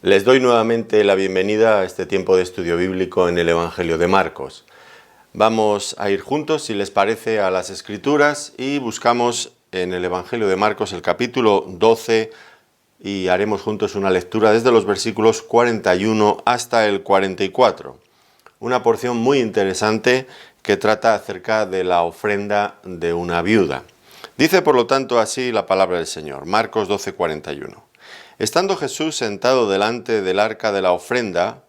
Les doy nuevamente la bienvenida a este tiempo de estudio bíblico en el Evangelio de Marcos. Vamos a ir juntos, si les parece, a las Escrituras y buscamos en el Evangelio de Marcos el capítulo 12 y haremos juntos una lectura desde los versículos 41 hasta el 44. Una porción muy interesante que trata acerca de la ofrenda de una viuda. Dice, por lo tanto, así la palabra del Señor, Marcos 12, 41. Estando Jesús sentado delante del arca de la ofrenda,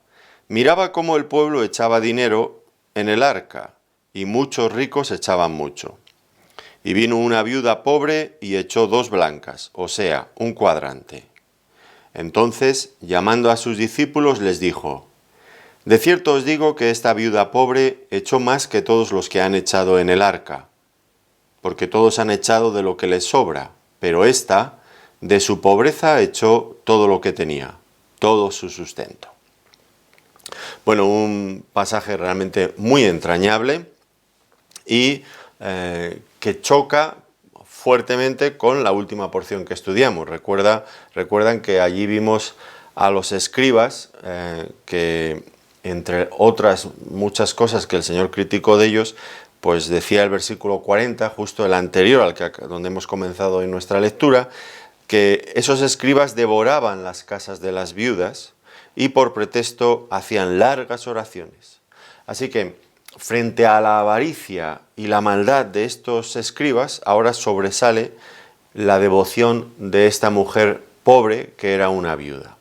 miraba cómo el pueblo echaba dinero en el arca, y muchos ricos echaban mucho. Y vino una viuda pobre y echó 2 blancas, o sea, un cuadrante. Entonces, llamando a sus discípulos, les dijo: De cierto os digo que esta viuda pobre echó más que todos los que han echado en el arca, porque todos han echado de lo que les sobra, pero ésta, de su pobreza, echó todo lo que tenía, todo su sustento. Bueno, un pasaje realmente muy entrañable y que choca fuertemente con la última porción que estudiamos. Recuerdan que allí vimos a los escribas que, entre otras muchas cosas que el Señor criticó de ellos, pues decía el versículo 40, justo el anterior al donde hemos comenzado en nuestra lectura, que esos escribas devoraban las casas de las viudas y por pretexto hacían largas oraciones. Así que, frente a la avaricia y la maldad de estos escribas, ahora sobresale la devoción de esta mujer pobre que era una viuda.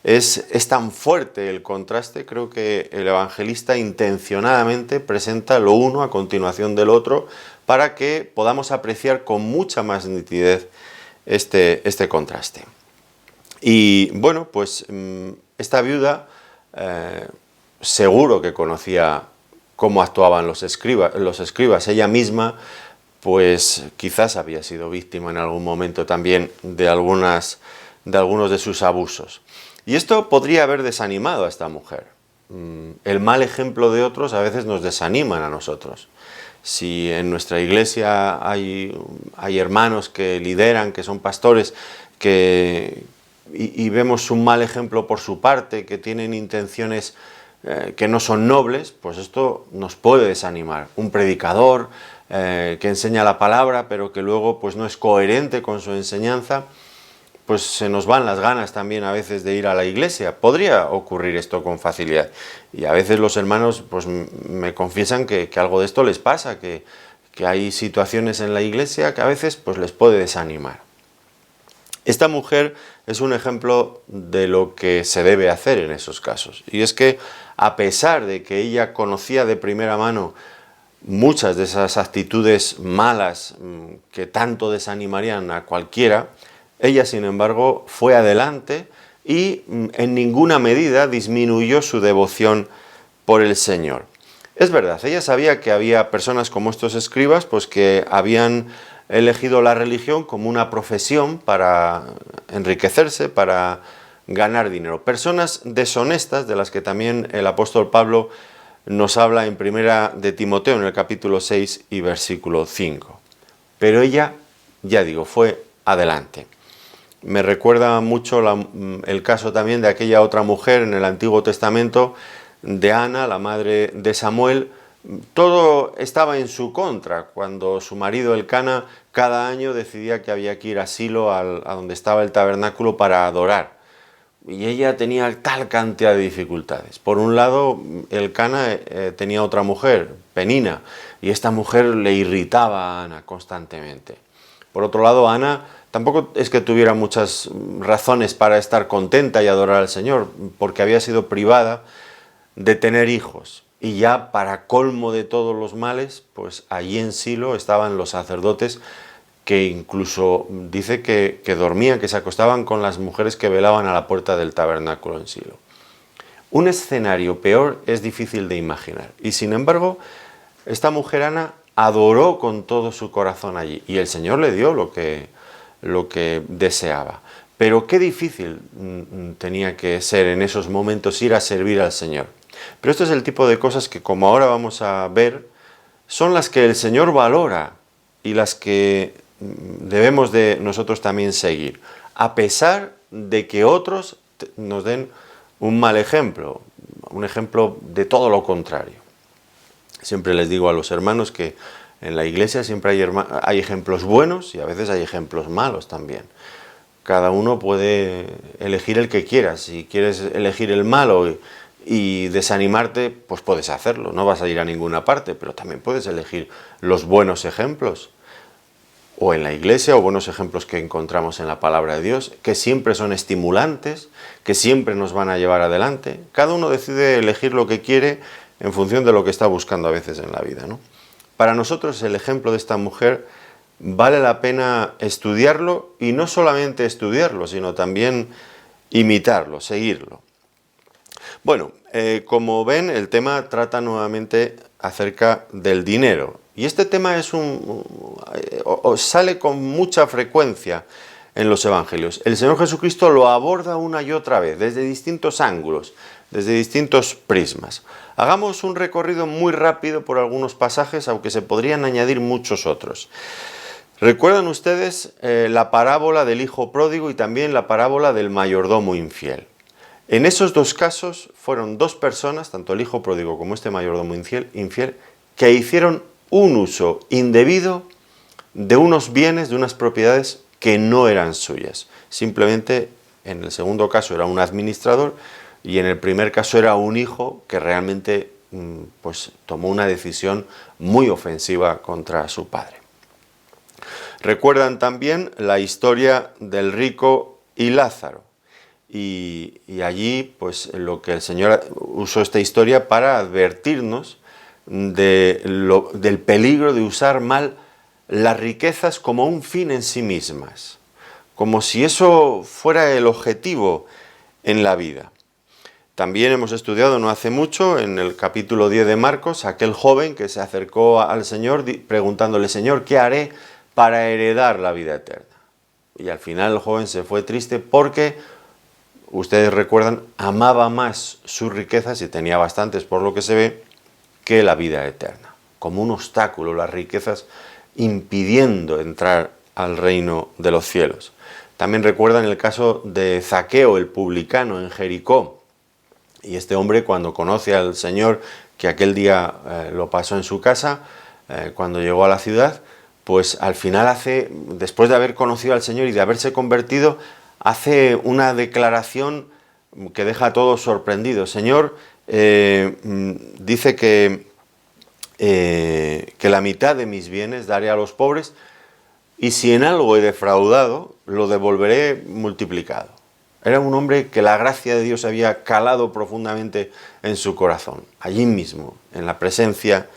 Es tan fuerte el contraste, creo que el evangelista intencionadamente presenta lo uno a continuación del otro para que podamos apreciar con mucha más nitidez este contraste. Y bueno, pues esta viuda seguro que conocía cómo actuaban los escribas. Ella misma, pues quizás había sido víctima en algún momento también de algunos de sus abusos. Y esto podría haber desanimado a esta mujer. El mal ejemplo de otros a veces nos desaniman a nosotros. Si en nuestra iglesia hay hermanos que lideran, que son pastores, y vemos un mal ejemplo por su parte, que tienen intenciones que no son nobles, pues esto nos puede desanimar. Un predicador que enseña la palabra, pero que luego pues no es coherente con su enseñanza, pues se nos van las ganas también a veces de ir a la iglesia. Podría ocurrir esto con facilidad. Y a veces los hermanos pues me confiesan que algo de esto les pasa, que hay situaciones en la iglesia que a veces pues les puede desanimar. Esta mujer es un ejemplo de lo que se debe hacer en esos casos. Y es que, a pesar de que ella conocía de primera mano muchas de esas actitudes malas que tanto desanimarían a cualquiera, ella, sin embargo, fue adelante y en ninguna medida disminuyó su devoción por el Señor. Es verdad, ella sabía que había personas como estos escribas, pues que habían elegido la religión como una profesión para enriquecerse, para ganar dinero. Personas deshonestas, de las que también el apóstol Pablo nos habla en primera de Timoteo, en el capítulo 6 y versículo 5. Pero ella, ya digo, fue adelante. Me recuerda mucho el caso también de aquella otra mujer en el Antiguo Testamento, de Ana, la madre de Samuel. Todo estaba en su contra cuando su marido Elcana cada año decidía que había que ir a Silo, a donde estaba el tabernáculo, para adorar. Y ella tenía tal cantidad de dificultades. Por un lado, Elcana tenía otra mujer, Penina, y esta mujer le irritaba a Ana constantemente. Por otro lado, Ana tampoco es que tuviera muchas razones para estar contenta y adorar al Señor, porque había sido privada de tener hijos. Y ya, para colmo de todos los males, pues allí en Silo estaban los sacerdotes, que incluso dice que dormían, que se acostaban con las mujeres que velaban a la puerta del tabernáculo en Silo. Un escenario peor es difícil de imaginar. Y sin embargo, esta mujer Ana adoró con todo su corazón allí. Y el Señor le dio lo que deseaba. Pero qué difícil tenía que ser en esos momentos ir a servir al Señor. Pero esto es el tipo de cosas que, como ahora vamos a ver, son las que el Señor valora y las que debemos de nosotros también seguir, a pesar de que otros nos den un mal ejemplo, un ejemplo de todo lo contrario. Siempre les digo a los hermanos que en la iglesia siempre hay ejemplos buenos y a veces hay ejemplos malos también. Cada uno puede elegir el que quiera. Si quieres elegir el malo y desanimarte, pues puedes hacerlo. No vas a ir a ninguna parte, pero también puedes elegir los buenos ejemplos. O en la iglesia, o buenos ejemplos que encontramos en la palabra de Dios, que siempre son estimulantes, que siempre nos van a llevar adelante. Cada uno decide elegir lo que quiere en función de lo que está buscando a veces en la vida, ¿no? Para nosotros el ejemplo de esta mujer vale la pena estudiarlo, y no solamente estudiarlo, sino también imitarlo, seguirlo. Bueno, como ven, el tema trata nuevamente acerca del dinero. Y este tema sale con mucha frecuencia en los evangelios. El Señor Jesucristo lo aborda una y otra vez, desde distintos ángulos, desde distintos prismas. Hagamos un recorrido muy rápido por algunos pasajes, aunque se podrían añadir muchos otros. ¿Recuerdan ustedes la parábola del hijo pródigo y también la parábola del mayordomo infiel? En esos dos casos fueron dos personas, tanto el hijo pródigo como este mayordomo infiel, que hicieron un uso indebido de unos bienes, de unas propiedades que no eran suyas. Simplemente, en el segundo caso era un administrador y en el primer caso era un hijo que realmente pues, tomó una decisión muy ofensiva contra su padre. Recuerdan también la historia del rico y Lázaro. Y allí, pues lo que el Señor usó esta historia para advertirnos del peligro de usar mal las riquezas como un fin en sí mismas, como si eso fuera el objetivo en la vida. También hemos estudiado no hace mucho, en el capítulo 10 de Marcos, aquel joven que se acercó al Señor preguntándole: Señor, ¿qué haré para heredar la vida eterna? Y al final el joven se fue triste porque, ustedes recuerdan, amaba más sus riquezas, y tenía bastantes por lo que se ve, que la vida eterna. Como un obstáculo, las riquezas impidiendo entrar al reino de los cielos. También recuerdan el caso de Zaqueo, el publicano, en Jericó. Y este hombre, cuando conoce al Señor, que aquel día lo pasó en su casa, cuando llegó a la ciudad, pues al final después de haber conocido al Señor y de haberse convertido, hace una declaración que deja a todos sorprendidos. Señor, dice que la mitad de mis bienes daré a los pobres, y si en algo he defraudado, lo devolveré multiplicado. Era un hombre que la gracia de Dios había calado profundamente en su corazón, allí mismo, en la presencia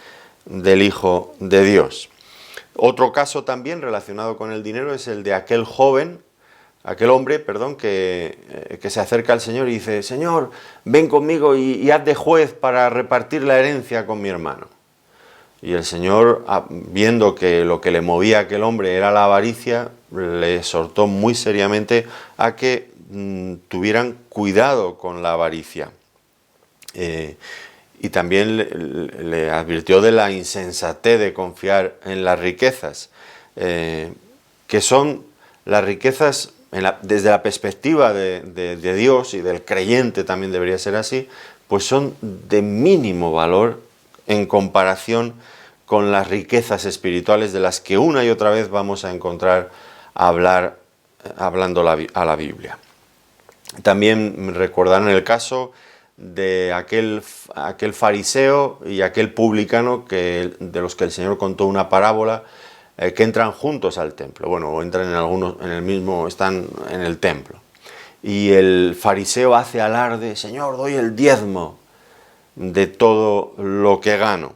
del Hijo de Dios. Otro caso también relacionado con el dinero es el de aquel hombre, que se acerca al Señor y dice: Señor, ven conmigo y haz de juez para repartir la herencia con mi hermano. Y el Señor, viendo que lo que le movía a aquel hombre era la avaricia, le exhortó muy seriamente a que tuvieran cuidado con la avaricia. Y también le advirtió de la insensatez de confiar en las riquezas, que son las riquezas, desde la perspectiva de Dios y del creyente también debería ser así, pues son de mínimo valor en comparación con las riquezas espirituales de las que una y otra vez vamos a encontrar hablando a la Biblia. También recordaron el caso de aquel fariseo y aquel publicano de los que el Señor contó una parábola, que entran juntos al templo. Bueno, o entran están en el templo. Y el fariseo hace alarde: Señor, doy el diezmo de todo lo que gano.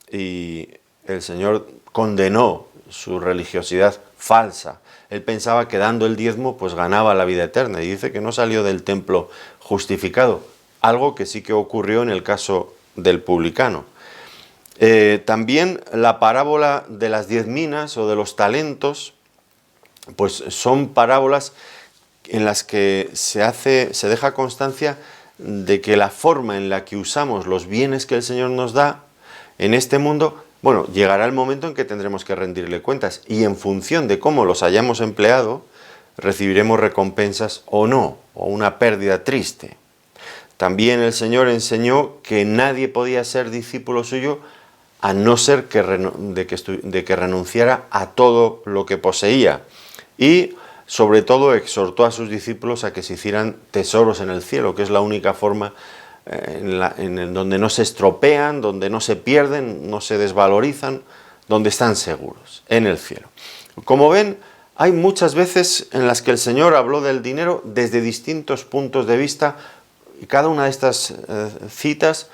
Y el Señor condenó su religiosidad falsa. Él pensaba que dando el diezmo pues ganaba la vida eterna, y dice que no salió del templo justificado, algo que sí que ocurrió en el caso del publicano. También la parábola de las 10 minas o de los talentos, pues son parábolas en las que se deja constancia de que la forma en la que usamos los bienes que el Señor nos da en este mundo, bueno, llegará el momento en que tendremos que rendirle cuentas, y en función de cómo los hayamos empleado, recibiremos recompensas o no, o una pérdida triste. También el Señor enseñó que nadie podía ser discípulo suyo a no ser de que renunciara a todo lo que poseía. Y sobre todo exhortó a sus discípulos a que se hicieran tesoros en el cielo, que es la única forma donde no se estropean, donde no se pierden, no se desvalorizan, donde están seguros, en el cielo. Como ven, hay muchas veces en las que el Señor habló del dinero desde distintos puntos de vista, y cada una de estas citas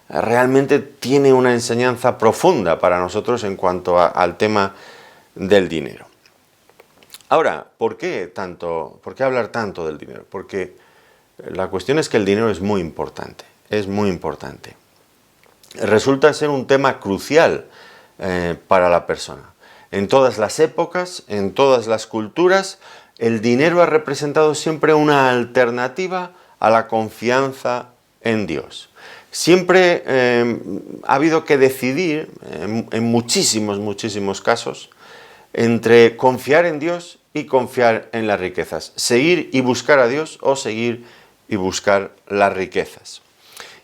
realmente tiene una enseñanza profunda para nosotros en cuanto al tema del dinero. Ahora, ¿por qué hablar tanto del dinero? Porque la cuestión es que el dinero es muy importante, Resulta ser un tema crucial para la persona. En todas las épocas, en todas las culturas, el dinero ha representado siempre una alternativa a la confianza en Dios. Siempre ha habido que decidir, en muchísimos casos, entre confiar en Dios y confiar en las riquezas. Seguir y buscar a Dios o seguir y buscar las riquezas.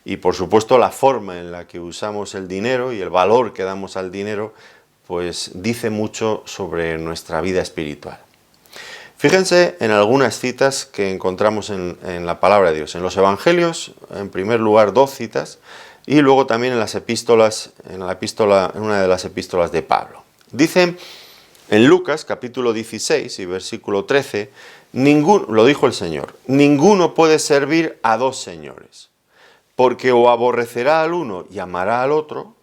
Y por supuesto la forma en la que usamos el dinero y el valor que damos al dinero, pues dice mucho sobre nuestra vida espiritual. Fíjense en algunas citas que encontramos en la palabra de Dios. En los evangelios, en primer lugar, 2 citas, y luego también en las epístolas, en una de las epístolas de Pablo. Dice en Lucas, capítulo 16 y versículo 13, lo dijo el Señor, ninguno puede servir a 2 señores, porque o aborrecerá al uno y amará al otro,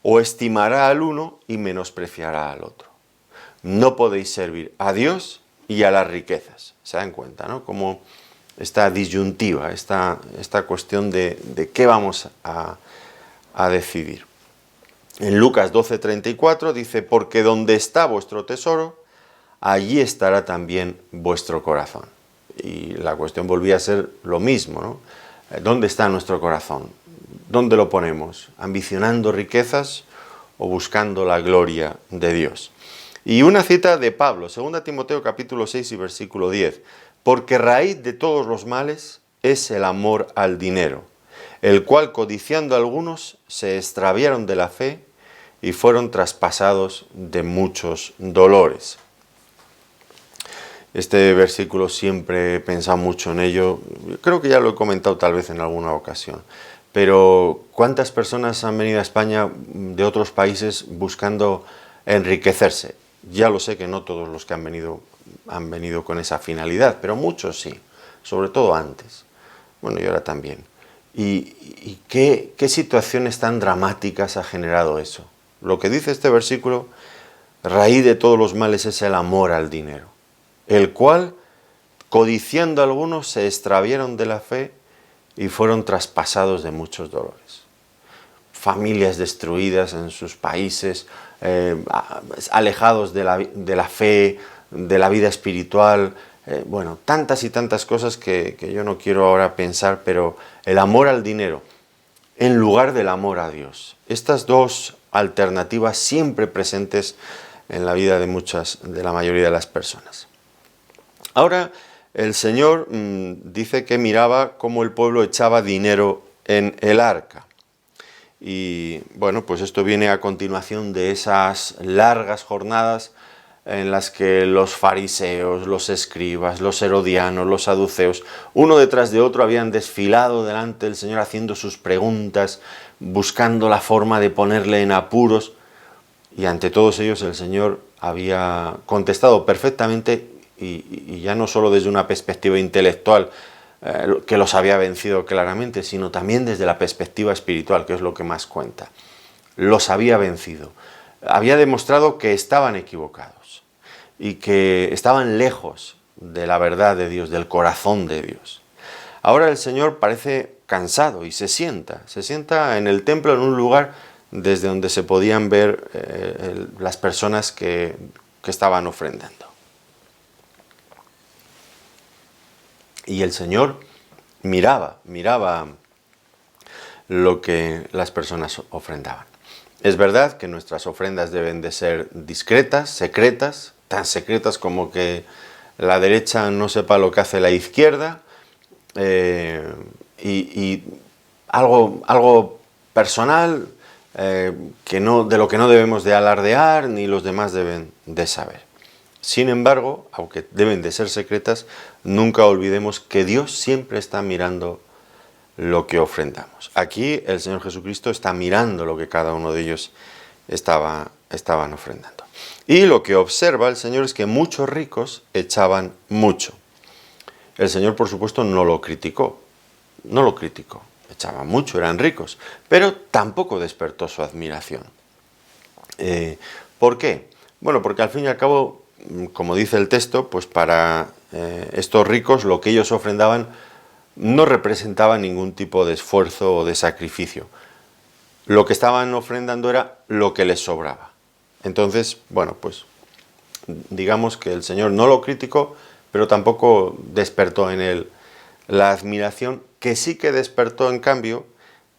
o estimará al uno y menospreciará al otro. No podéis servir a Dios y a las riquezas. Se dan cuenta, ¿no? Como esta disyuntiva, esta cuestión de qué vamos a decidir. En Lucas 12:34 dice, porque donde está vuestro tesoro, allí estará también vuestro corazón. Y la cuestión volvía a ser lo mismo, ¿no? ¿Dónde está nuestro corazón? ¿Dónde lo ponemos? ¿Ambicionando riquezas o buscando la gloria de Dios? Y una cita de Pablo, 2 Timoteo capítulo 6 y versículo 10. Porque raíz de todos los males es el amor al dinero, el cual codiciando algunos se extraviaron de la fe y fueron traspasados de muchos dolores. Este versículo siempre he pensado mucho en ello, creo que ya lo he comentado tal vez en alguna ocasión, pero ¿cuántas personas han venido a España de otros países buscando enriquecerse? Ya lo sé que no todos los que han venido con esa finalidad, pero muchos sí, sobre todo antes, bueno, y ahora también. ¿Y qué situaciones tan dramáticas ha generado eso? Lo que dice este versículo, raíz de todos los males es el amor al dinero, el cual, codiciando a algunos, se extraviaron de la fe y fueron traspasados de muchos dolores. Familias destruidas en sus países, alejados de la fe, de la vida espiritual, bueno, tantas y tantas cosas que yo no quiero ahora pensar, pero el amor al dinero en lugar del amor a Dios. Estas 2 alternativas siempre presentes en la vida de la mayoría de las personas. Ahora, el Señor dice que miraba cómo el pueblo echaba dinero en el arca. Y bueno, pues esto viene a continuación de esas largas jornadas en las que los fariseos, los escribas, los herodianos, los saduceos, uno detrás de otro habían desfilado delante del Señor haciendo sus preguntas, buscando la forma de ponerle en apuros, y ante todos ellos el Señor había contestado perfectamente, y ya no solo desde una perspectiva intelectual, que los había vencido claramente, sino también desde la perspectiva espiritual, que es lo que más cuenta. Los había vencido. Había demostrado que estaban equivocados y que estaban lejos de la verdad de Dios, del corazón de Dios. Ahora el Señor parece cansado y se sienta en el templo, en un lugar desde donde se podían ver las personas que estaban ofrendando. Y el Señor miraba lo que las personas ofrendaban. Es verdad que nuestras ofrendas deben de ser discretas, secretas, tan secretas como que la derecha no sepa lo que hace la izquierda, y algo personal, de lo que no debemos de alardear ni los demás deben de saber. Sin embargo, aunque deben de ser secretas, nunca olvidemos que Dios siempre está mirando lo que ofrendamos. Aquí el Señor Jesucristo está mirando lo que cada uno de ellos estaban ofrendando. Y lo que observa el Señor es que muchos ricos echaban mucho. El Señor, por supuesto, no lo criticó, echaban mucho, eran ricos, pero tampoco despertó su admiración. ¿Por qué? Bueno, porque al fin y al cabo, como dice el texto, pues para estos ricos lo que ellos ofrendaban no representaba ningún tipo de esfuerzo o de sacrificio. Lo que estaban ofrendando era lo que les sobraba. Entonces, bueno, pues digamos que el Señor no lo criticó, pero tampoco despertó en él la admiración que sí que despertó, en cambio,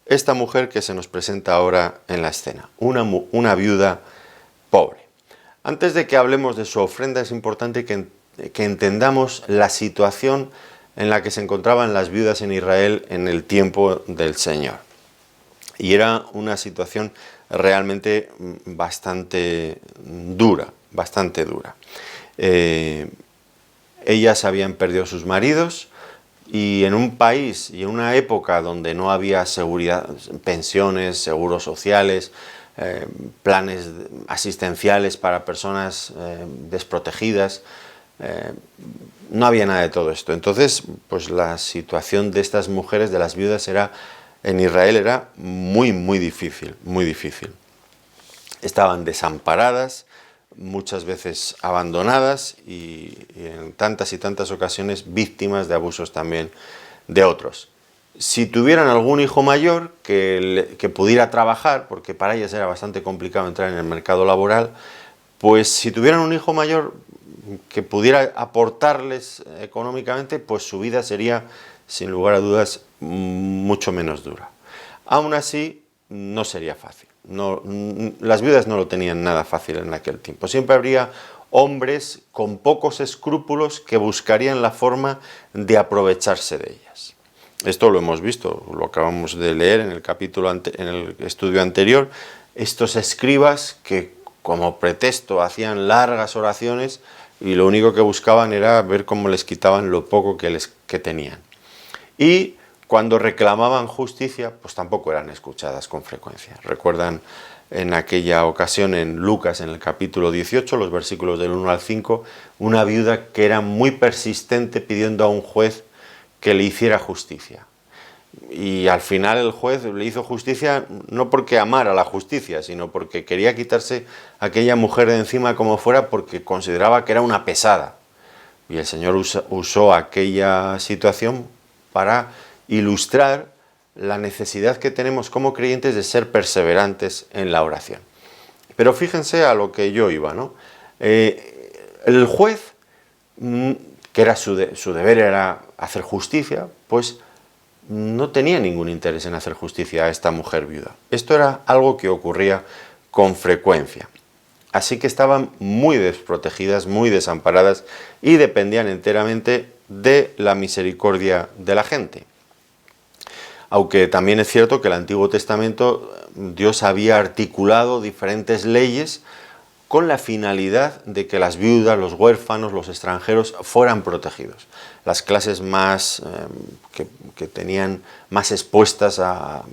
esta mujer que se nos presenta ahora en la escena, una viuda pobre. Antes de que hablemos de su ofrenda, es importante que entendamos la situación en la que se encontraban las viudas en Israel en el tiempo del Señor. Y era una situación realmente bastante dura. Ellas habían perdido sus maridos, y en un país y en una época donde no había seguridad, pensiones, seguros sociales, planes asistenciales para personas desprotegidas, no había nada de todo esto. Entonces, pues la situación de estas mujeres, de las viudas, en Israel era muy difícil, muy difícil. Estaban desamparadas, muchas veces abandonadas y en tantas y tantas ocasiones víctimas de abusos también de otros. Si tuvieran algún hijo mayor que pudiera trabajar, porque para ellas era bastante complicado entrar en el mercado laboral, pues si tuvieran un hijo mayor que pudiera aportarles económicamente, pues su vida sería, sin lugar a dudas, mucho menos dura. Aún así, no sería fácil. Las viudas no lo tenían nada fácil en aquel tiempo. Siempre habría hombres con pocos escrúpulos que buscarían la forma de aprovecharse de ellas. Esto lo hemos visto, lo acabamos de leer en el estudio anterior. Estos escribas que como pretexto hacían largas oraciones y lo único que buscaban era ver cómo les quitaban lo poco que tenían. Y cuando reclamaban justicia, pues tampoco eran escuchadas con frecuencia. Recuerdan en aquella ocasión en Lucas, en el capítulo 18, los versículos del 1 al 5, una viuda que era muy persistente pidiendo a un juez que le hiciera justicia. Y al final el juez le hizo justicia no porque amara la justicia, sino porque quería quitarse a aquella mujer de encima como fuera, porque consideraba que era una pesada. Y el Señor usó aquella situación para ilustrar la necesidad que tenemos como creyentes de ser perseverantes en la oración. Pero fíjense a lo que yo iba, ¿no? El juez, que era su deber era hacer justicia, pues no tenía ningún interés en hacer justicia a esta mujer viuda. Esto era algo que ocurría con frecuencia. Así que estaban muy desprotegidas, muy desamparadas y dependían enteramente de la misericordia de la gente. Aunque también es cierto que en el Antiguo Testamento Dios había articulado diferentes leyes con la finalidad de que las viudas, los huérfanos, los extranjeros fueran protegidos. Las clases más que tenían más expuestas a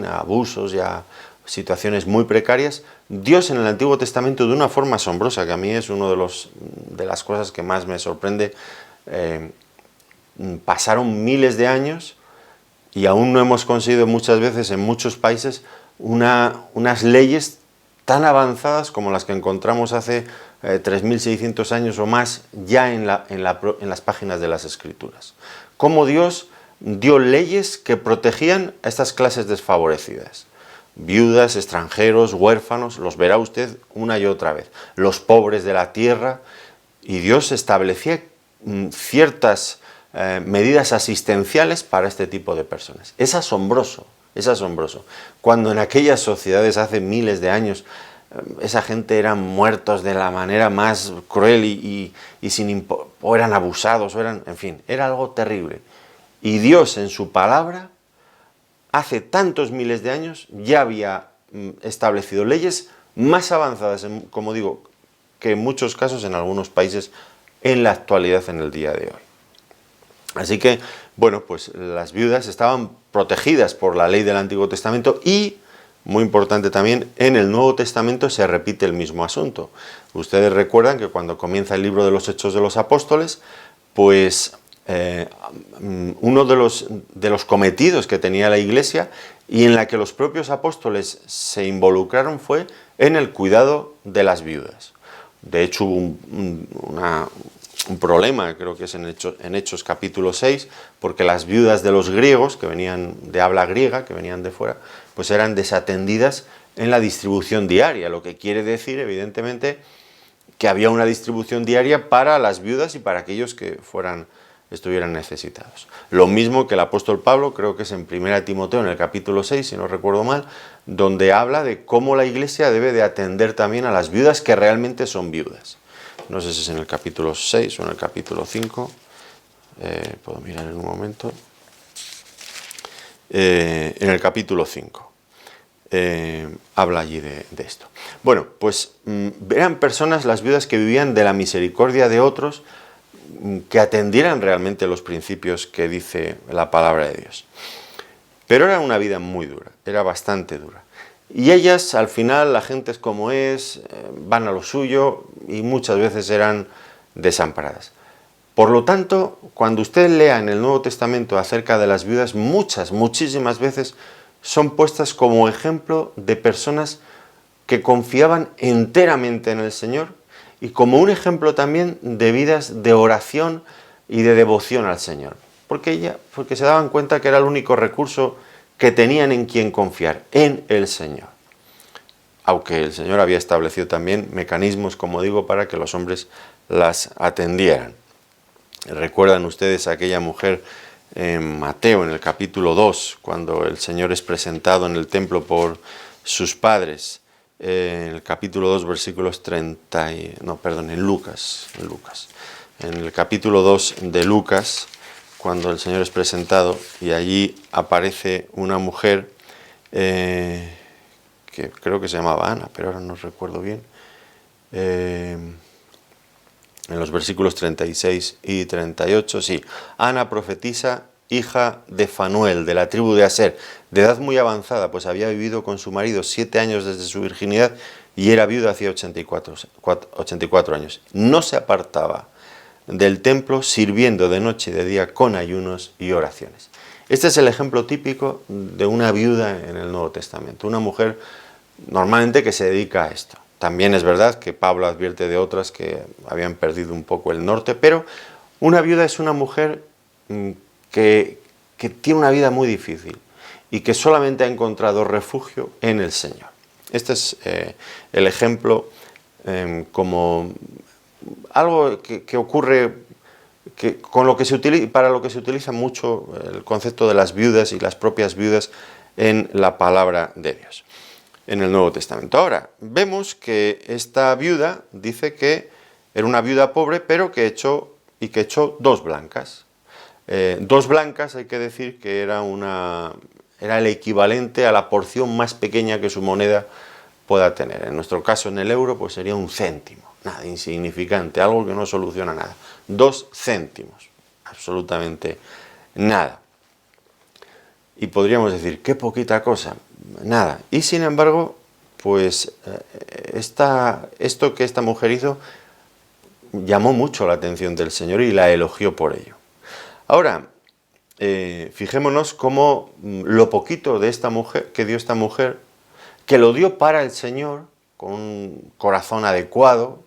abusos y a situaciones muy precarias, Dios en el Antiguo Testamento, de una forma asombrosa, que a mí es una de las cosas que más me sorprende, pasaron miles de años y aún no hemos conseguido muchas veces en muchos países unas leyes tan avanzadas como las que encontramos hace 3.600 años o más ya en las páginas de las Escrituras. Cómo Dios dio leyes que protegían a estas clases desfavorecidas. Viudas, extranjeros, huérfanos, los verá usted una y otra vez. Los pobres de la tierra. Y Dios establecía ciertas medidas asistenciales para este tipo de personas. Es asombroso, cuando en aquellas sociedades hace miles de años esa gente eran muertos de la manera más cruel o eran abusados, en fin, era algo terrible. Y Dios en su palabra, hace tantos miles de años, ya había establecido leyes más avanzadas, como digo, que en muchos casos en algunos países en la actualidad, en el día de hoy. Así que, bueno, pues las viudas estaban protegidas por la ley del Antiguo Testamento y, muy importante también, en el Nuevo Testamento se repite el mismo asunto. Ustedes recuerdan que cuando comienza el libro de los Hechos de los Apóstoles, pues uno de los cometidos que tenía la Iglesia y en la que los propios apóstoles se involucraron fue en el cuidado de las viudas. De hecho, hubo un problema, creo que es en Hechos capítulo 6, porque las viudas de los griegos, que venían de habla griega, que venían de fuera, pues eran desatendidas en la distribución diaria, lo que quiere decir, evidentemente, que había una distribución diaria para las viudas y para aquellos que estuvieran necesitados. Lo mismo que el apóstol Pablo, creo que es en 1 Timoteo, en el capítulo 6, si no recuerdo mal, donde habla de cómo la Iglesia debe de atender también a las viudas que realmente son viudas. No sé si es en el capítulo 6 o en el capítulo 5, puedo mirar en un momento. En el capítulo 5 habla allí de esto. Bueno, pues eran personas, las viudas, que vivían de la misericordia de otros, que atendieran realmente los principios que dice la palabra de Dios. Pero era una vida muy dura, era bastante dura. Y ellas, al final, la gente es como es, van a lo suyo y muchas veces eran desamparadas. Por lo tanto, cuando usted lea en el Nuevo Testamento acerca de las viudas, muchísimas veces son puestas como ejemplo de personas que confiaban enteramente en el Señor y como un ejemplo también de vidas de oración y de devoción al Señor. Porque se daban cuenta que era el único recurso que tenían en quien confiar, en el Señor. Aunque el Señor había establecido también mecanismos, como digo, para que los hombres las atendieran. ¿Recuerdan ustedes a aquella mujer en Mateo, en el capítulo 2, cuando el Señor es presentado en el templo por sus padres? En el capítulo 2, versículos 30, en Lucas. En el capítulo 2 de Lucas, cuando el Señor es presentado, y allí aparece una mujer que creo que se llamaba Ana, pero ahora no recuerdo bien, en los versículos 36 y 38, sí, Ana profetisa, hija de Fanuel, de la tribu de Aser, de edad muy avanzada, pues había vivido con su marido 7 años desde su virginidad y era viuda hacía 84 años. No se apartaba del templo, sirviendo de noche y de día con ayunos y oraciones. Este es el ejemplo típico de una viuda en el Nuevo Testamento, una mujer normalmente que se dedica a esto. También es verdad que Pablo advierte de otras que habían perdido un poco el norte, pero una viuda es una mujer que tiene una vida muy difícil y que solamente ha encontrado refugio en el Señor. Este es el ejemplo como algo que ocurre, para lo que se utiliza mucho el concepto de las viudas y las propias viudas en la palabra de Dios, en el Nuevo Testamento. Ahora, vemos que esta viuda dice que era una viuda pobre, pero que echó 2 blancas. 2 blancas, hay que decir que era el equivalente a la porción más pequeña que su moneda pueda tener. En nuestro caso, en el euro, pues sería 1 céntimo. Nada, insignificante, algo que no soluciona nada. 2 céntimos, absolutamente nada. Y podríamos decir, qué poquita cosa, nada. Y sin embargo, pues esto que esta mujer hizo llamó mucho la atención del Señor y la elogió por ello. Ahora, fijémonos cómo lo poquito de esta mujer, que dio esta mujer, que lo dio para el Señor, con un corazón adecuado,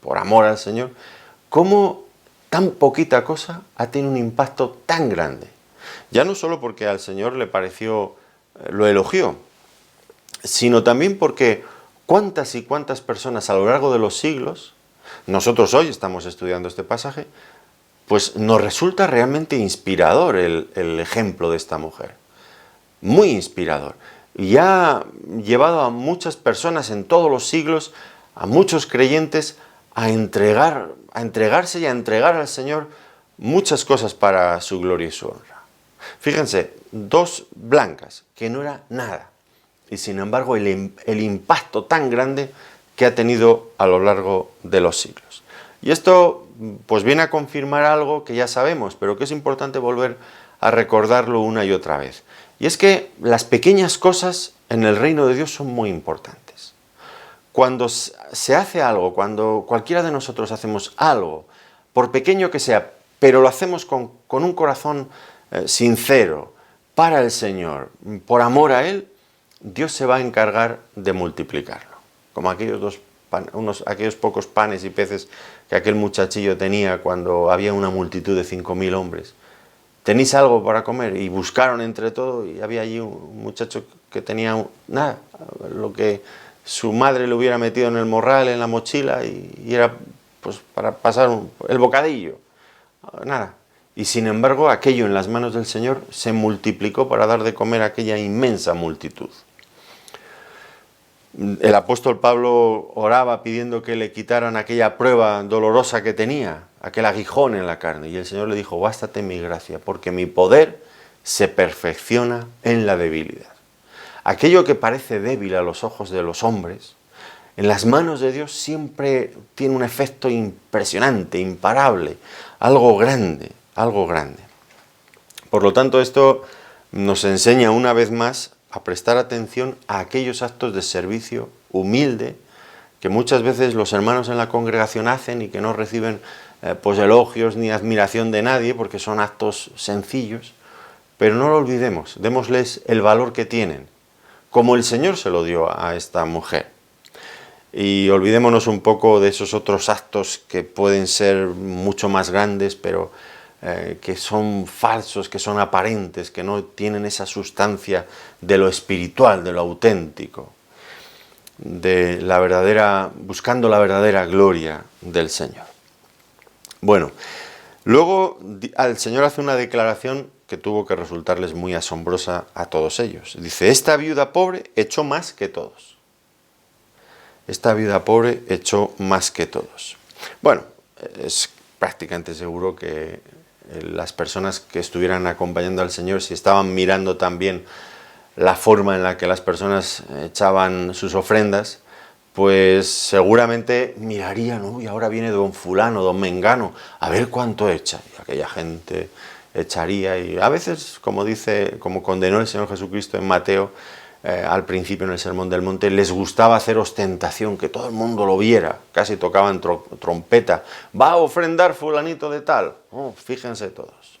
por amor al Señor, cómo tan poquita cosa ha tenido un impacto tan grande. Ya no solo porque al Señor le pareció, lo elogió, sino también porque cuántas y cuántas personas a lo largo de los siglos, nosotros hoy estamos estudiando este pasaje, pues nos resulta realmente inspirador el ejemplo de esta mujer. Muy inspirador. y ha llevado a muchas personas en todos los siglos, a muchos creyentes, a entregarse y a entregar al Señor muchas cosas para su gloria y su honra. Fíjense, 2 blancas, que no era nada, y sin embargo el impacto tan grande que ha tenido a lo largo de los siglos. Y esto pues viene a confirmar algo que ya sabemos, pero que es importante volver a recordarlo una y otra vez. Y es que las pequeñas cosas en el reino de Dios son muy importantes. Cuando se hace algo, cuando cualquiera de nosotros hacemos algo, por pequeño que sea, pero lo hacemos con un corazón sincero, para el Señor, por amor a Él, Dios se va a encargar de multiplicarlo. Como aquellos pocos panes y peces que aquel muchachillo tenía cuando había una multitud de 5.000 hombres. ¿Tenéis algo para comer? Y buscaron entre todo y había allí un muchacho que tenía nada, lo que su madre le hubiera metido en el morral, en la mochila, y era pues para pasar el bocadillo. Nada. Y sin embargo, aquello en las manos del Señor se multiplicó para dar de comer a aquella inmensa multitud. El apóstol Pablo oraba pidiendo que le quitaran aquella prueba dolorosa que tenía, aquel aguijón en la carne. Y el Señor le dijo, bástate mi gracia, porque mi poder se perfecciona en la debilidad. Aquello que parece débil a los ojos de los hombres, en las manos de Dios siempre tiene un efecto impresionante, imparable, algo grande, algo grande. Por lo tanto, esto nos enseña una vez más a prestar atención a aquellos actos de servicio humilde que muchas veces los hermanos en la congregación hacen y que no reciben pues elogios ni admiración de nadie porque son actos sencillos, pero no lo olvidemos, démosles el valor que tienen, como el Señor se lo dio a esta mujer. Y olvidémonos un poco de esos otros actos que pueden ser mucho más grandes, pero que son falsos, que son aparentes, que no tienen esa sustancia de lo espiritual, de lo auténtico, de la verdadera, buscando la verdadera gloria del Señor. Bueno, luego el Señor hace una declaración que tuvo que resultarles muy asombrosa a todos ellos. Dice, esta viuda pobre echó más que todos. Esta viuda pobre echó más que todos. Bueno, es prácticamente seguro que las personas que estuvieran acompañando al Señor, si estaban mirando también la forma en la que las personas echaban sus ofrendas, pues seguramente mirarían, uy, ahora viene don fulano, don mengano, a ver cuánto echa. Y aquella gente echaría, y a veces, como condenó el Señor Jesucristo en Mateo, al principio en el Sermón del Monte, les gustaba hacer ostentación, que todo el mundo lo viera, casi tocaban trompeta, va a ofrendar fulanito de tal, fíjense todos.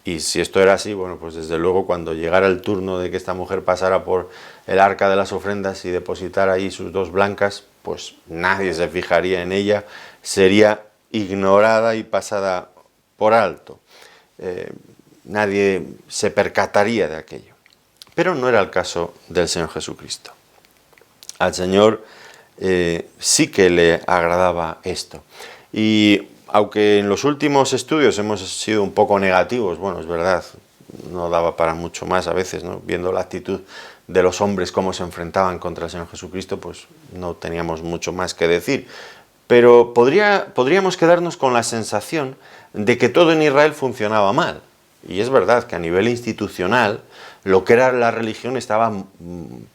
Y si esto era así, bueno, pues desde luego cuando llegara el turno de que esta mujer pasara por el arca de las ofrendas y depositara ahí sus 2 blancas, pues nadie se fijaría en ella, sería ignorada y pasada por alto. Nadie se percataría de aquello. Pero no era el caso del Señor Jesucristo. Al Señor sí que le agradaba esto. Y aunque en los últimos estudios hemos sido un poco negativos, bueno, es verdad, no daba para mucho más a veces, ¿no? Viendo la actitud de los hombres, cómo se enfrentaban contra el Señor Jesucristo, pues no teníamos mucho más que decir. Pero podríamos quedarnos con la sensación de que todo en Israel funcionaba mal. Y es verdad que a nivel institucional, lo que era la religión estaba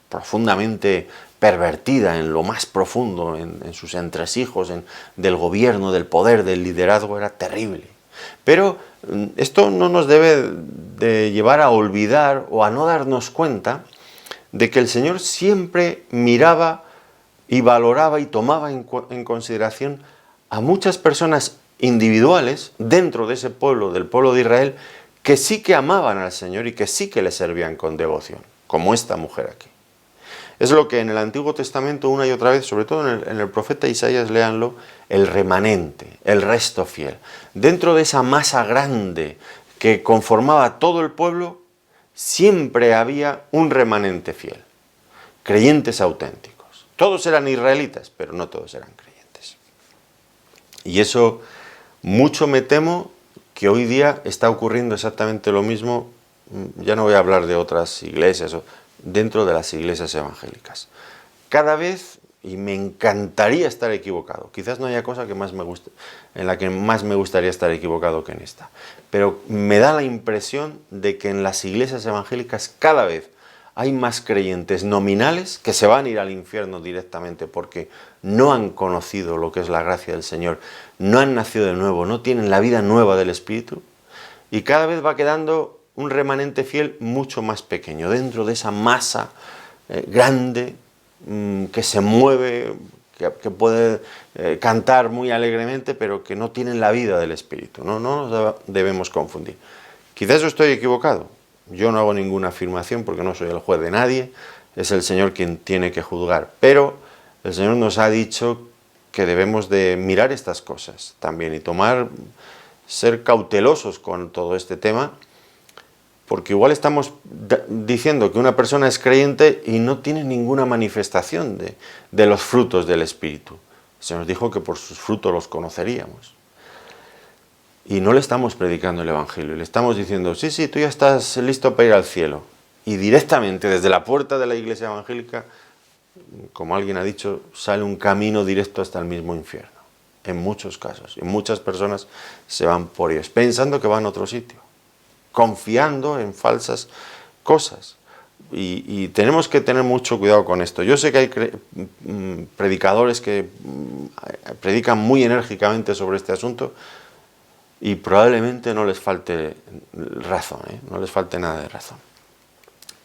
profundamente pervertida en lo más profundo, en sus entresijos, del gobierno, del poder, del liderazgo, era terrible. Pero esto no nos debe de llevar a olvidar o a no darnos cuenta de que el Señor siempre miraba y valoraba y tomaba en consideración a muchas personas individuales dentro de ese pueblo, del pueblo de Israel, que sí que amaban al Señor y que sí que le servían con devoción, como esta mujer aquí. Es lo que en el Antiguo Testamento una y otra vez, sobre todo en el profeta Isaías, léanlo, el remanente, el resto fiel. Dentro de esa masa grande que conformaba todo el pueblo, siempre había un remanente fiel, creyentes auténticos. Todos eran israelitas, pero no todos eran creyentes. Y eso, mucho me temo que hoy día está ocurriendo exactamente lo mismo. Ya no voy a hablar de otras iglesias, dentro de las iglesias evangélicas. Cada vez, y me encantaría estar equivocado, quizás no haya cosa que más me guste, en la que más me gustaría estar equivocado que en esta, pero me da la impresión de que en las iglesias evangélicas cada vez hay más creyentes nominales que se van a ir al infierno directamente porque no han conocido lo que es la gracia del Señor, no han nacido de nuevo, no tienen la vida nueva del Espíritu, y cada vez va quedando un remanente fiel mucho más pequeño, dentro de esa masa grande, que se mueve, que puede cantar muy alegremente, pero que no tienen la vida del Espíritu. No nos debemos confundir. Quizás yo estoy equivocado. Yo no hago ninguna afirmación porque no soy el juez de nadie. Es el Señor quien tiene que juzgar. Pero el Señor nos ha dicho que debemos de mirar estas cosas también y ser cautelosos con todo este tema, porque igual estamos diciendo que una persona es creyente y no tiene ninguna manifestación de los frutos del Espíritu. Se nos dijo que por sus frutos los conoceríamos. Y no le estamos predicando el Evangelio, le estamos diciendo, sí, tú ya estás listo para ir al cielo. Y directamente desde la puerta de la iglesia evangélica, como alguien ha dicho, sale un camino directo hasta el mismo infierno. En muchos casos. Y muchas personas se van por ellos, pensando que van a otro sitio, confiando en falsas cosas. Y tenemos que tener mucho cuidado con esto. Yo sé que hay predicadores que predican muy enérgicamente sobre este asunto y probablemente no les falte razón, no les falte nada de razón.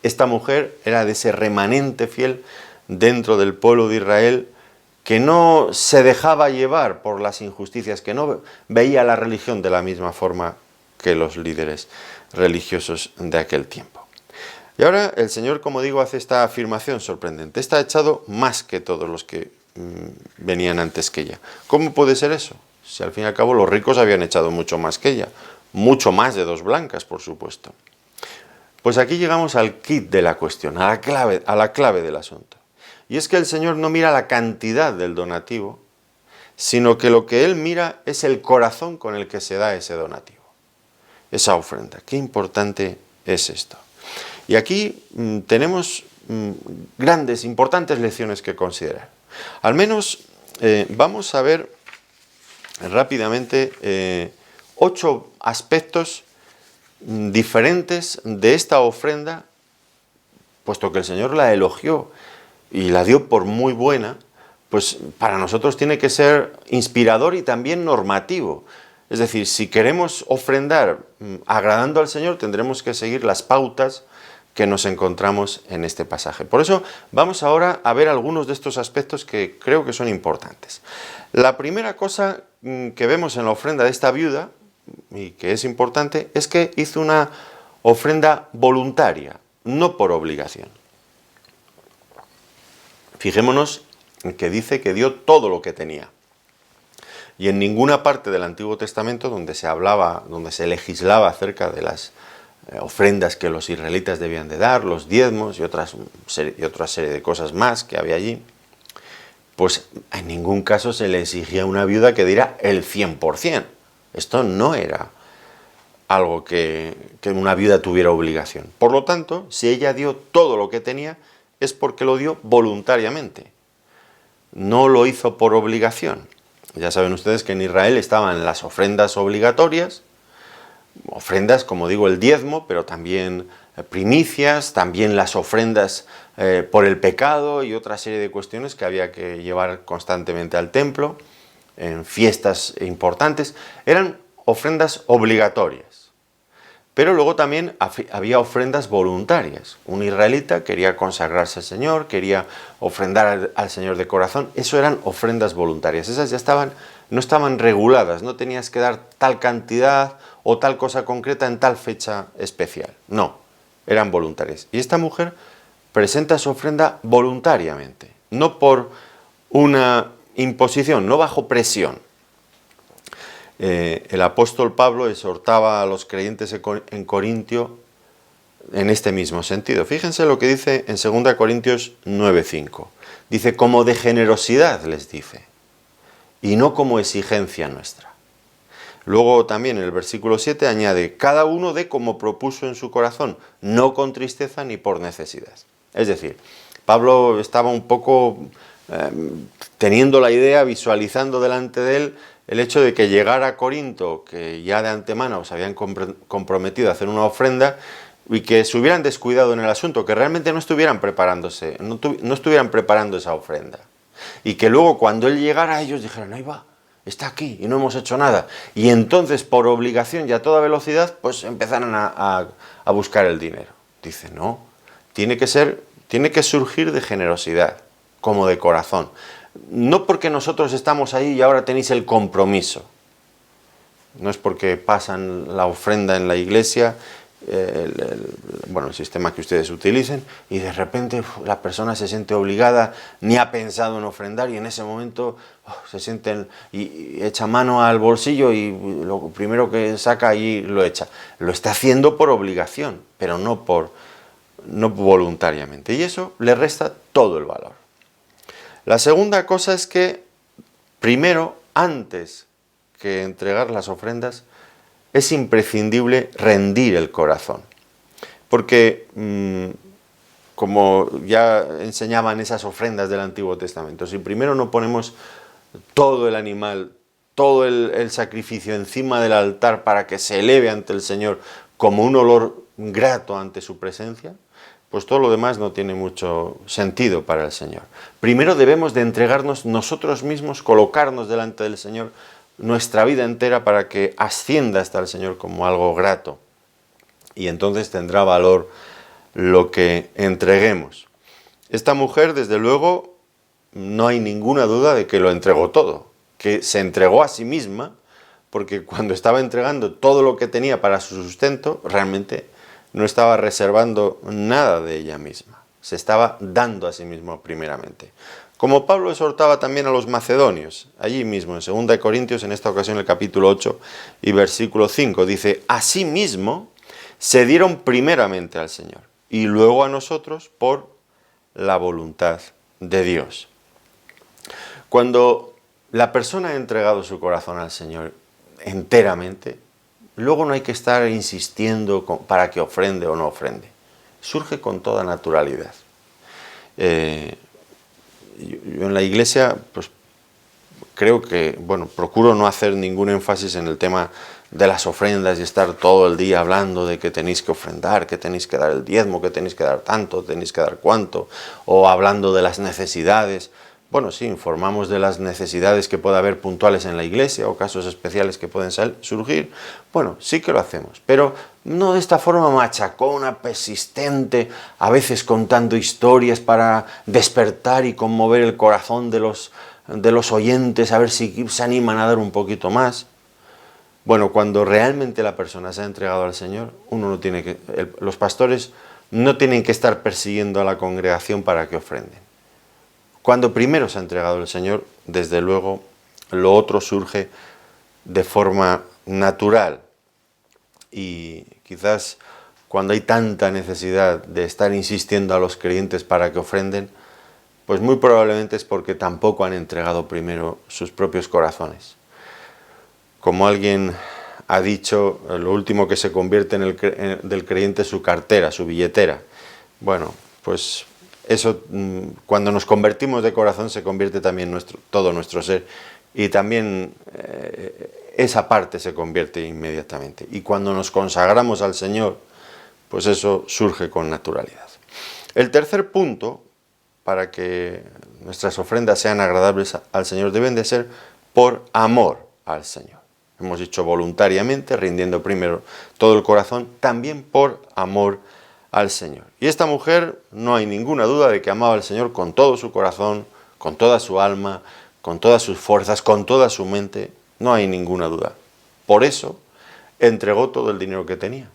Esta mujer era de ese remanente fiel dentro del pueblo de Israel que no se dejaba llevar por las injusticias, que no veía la religión de la misma forma que los líderes religiosos de aquel tiempo. Y ahora el Señor, como digo, hace esta afirmación sorprendente. Está echado más que todos los que venían antes que ella. ¿Cómo puede ser eso? Si al fin y al cabo los ricos habían echado mucho más que ella. Mucho más de 2 blancas, por supuesto. Pues aquí llegamos al quid de la cuestión, a la clave del asunto. Y es que el Señor no mira la cantidad del donativo, sino que lo que Él mira es el corazón con el que se da ese donativo, esa ofrenda. Qué importante es esto. Y aquí tenemos importantes lecciones que considerar. Al menos vamos a ver rápidamente 8 aspectos diferentes de esta ofrenda, puesto que el Señor la elogió y la dio por muy buena, pues para nosotros tiene que ser inspirador y también normativo. Es decir, si queremos ofrendar agradando al Señor, tendremos que seguir las pautas que nos encontramos en este pasaje. Por eso vamos ahora a ver algunos de estos aspectos que creo que son importantes. La primera cosa que vemos en la ofrenda de esta viuda, y que es importante, es que hizo una ofrenda voluntaria, no por obligación. Fijémonos en que dice que dio todo lo que tenía. Y en ninguna parte del Antiguo Testamento donde se legislaba acerca de las ofrendas que los israelitas debían de dar, los diezmos y otra serie de cosas más que había allí, pues en ningún caso se le exigía a una viuda que diera el 100%. Esto no era algo que una viuda tuviera obligación. Por lo tanto, si ella dio todo lo que tenía, es porque lo dio voluntariamente. No lo hizo por obligación. Ya saben ustedes que en Israel estaban las ofrendas obligatorias, ofrendas, como digo, el diezmo, pero también primicias, también las ofrendas por el pecado y otra serie de cuestiones que había que llevar constantemente al templo, en fiestas importantes. Eran ofrendas obligatorias. Pero luego también había ofrendas voluntarias. Un israelita quería consagrarse al Señor, quería ofrendar al Señor de corazón. Eso eran ofrendas voluntarias. Esas no estaban reguladas, no tenías que dar tal cantidad o tal cosa concreta en tal fecha especial. No, eran voluntarias. Y esta mujer presenta su ofrenda voluntariamente, no por una imposición, no bajo presión. El apóstol Pablo exhortaba a los creyentes en Corintio en este mismo sentido. Fíjense lo que dice en 2 Corintios 9:5. Dice, como de generosidad les dice, y no como exigencia nuestra. Luego también en el versículo 7 añade, cada uno dé como propuso en su corazón, no con tristeza ni por necesidad. Es decir, Pablo estaba un poco teniendo la idea, visualizando delante de él el hecho de que llegara a Corinto, que ya de antemano se habían comprometido a hacer una ofrenda, y que se hubieran descuidado en el asunto, que realmente no estuvieran preparándose, no estuvieran preparando esa ofrenda. Y que luego cuando él llegara ellos dijeran, ahí va, está aquí y no hemos hecho nada. Y entonces por obligación y a toda velocidad pues empezaron a buscar el dinero. Dice, no, tiene que surgir de generosidad, como de corazón. No porque nosotros estamos ahí y ahora tenéis el compromiso. No es porque pasan la ofrenda en la iglesia, el sistema que ustedes utilicen, y de repente la persona se siente obligada, ni ha pensado en ofrendar, y en ese momento se siente y echa mano al bolsillo y lo primero que saca allí lo echa. Lo está haciendo por obligación, pero no voluntariamente, y eso le resta todo el valor. La segunda cosa es que, primero, antes que entregar las ofrendas, es imprescindible rendir el corazón. Porque, como ya enseñaban esas ofrendas del Antiguo Testamento, si primero no ponemos todo el animal, todo el sacrificio encima del altar para que se eleve ante el Señor como un olor grato ante su presencia, pues todo lo demás no tiene mucho sentido para el Señor. Primero debemos de entregarnos nosotros mismos, colocarnos delante del Señor nuestra vida entera para que ascienda hasta el Señor como algo grato. Y entonces tendrá valor lo que entreguemos. Esta mujer, desde luego, no hay ninguna duda de que lo entregó todo, que se entregó a sí misma, porque cuando estaba entregando todo lo que tenía para su sustento, realmente no estaba reservando nada de ella misma, se estaba dando a sí mismo primeramente. Como Pablo exhortaba también a los macedonios, allí mismo en 2 Corintios, en esta ocasión el capítulo 8 y versículo 5, dice, asimismo se dieron primeramente al Señor y luego a nosotros por la voluntad de Dios. Cuando la persona ha entregado su corazón al Señor enteramente, luego no hay que estar insistiendo para que ofrende o no ofrende. Surge con toda naturalidad. Yo en la iglesia, pues creo que, procuro no hacer ningún énfasis en el tema de las ofrendas y estar todo el día hablando de que tenéis que ofrendar, que tenéis que dar el diezmo, que tenéis que dar tanto, tenéis que dar cuánto, o hablando de las necesidades. Bueno, sí, informamos de las necesidades que pueda haber puntuales en la iglesia o casos especiales que pueden surgir. Bueno, sí que lo hacemos, pero no de esta forma machacona, persistente, a veces contando historias para despertar y conmover el corazón de los oyentes, a ver si se animan a dar un poquito más. Bueno, cuando realmente la persona se ha entregado al Señor, los pastores no tienen que estar persiguiendo a la congregación para que ofrenden. Cuando primero se ha entregado al Señor, desde luego, lo otro surge de forma natural. Y quizás cuando hay tanta necesidad de estar insistiendo a los creyentes para que ofrenden, pues muy probablemente es porque tampoco han entregado primero sus propios corazones. Como alguien ha dicho, lo último que se convierte del creyente es su cartera, su billetera. Bueno, pues eso, cuando nos convertimos de corazón, se convierte también todo nuestro ser, y también esa parte se convierte inmediatamente. Y cuando nos consagramos al Señor, pues eso surge con naturalidad. El tercer punto, para que nuestras ofrendas sean agradables al Señor, deben de ser por amor al Señor. Hemos dicho voluntariamente, rindiendo primero todo el corazón, también por amor al Señor. Y esta mujer, no hay ninguna duda de que amaba al Señor con todo su corazón, con toda su alma, con todas sus fuerzas, con toda su mente, no hay ninguna duda. Por eso entregó todo el dinero que tenía.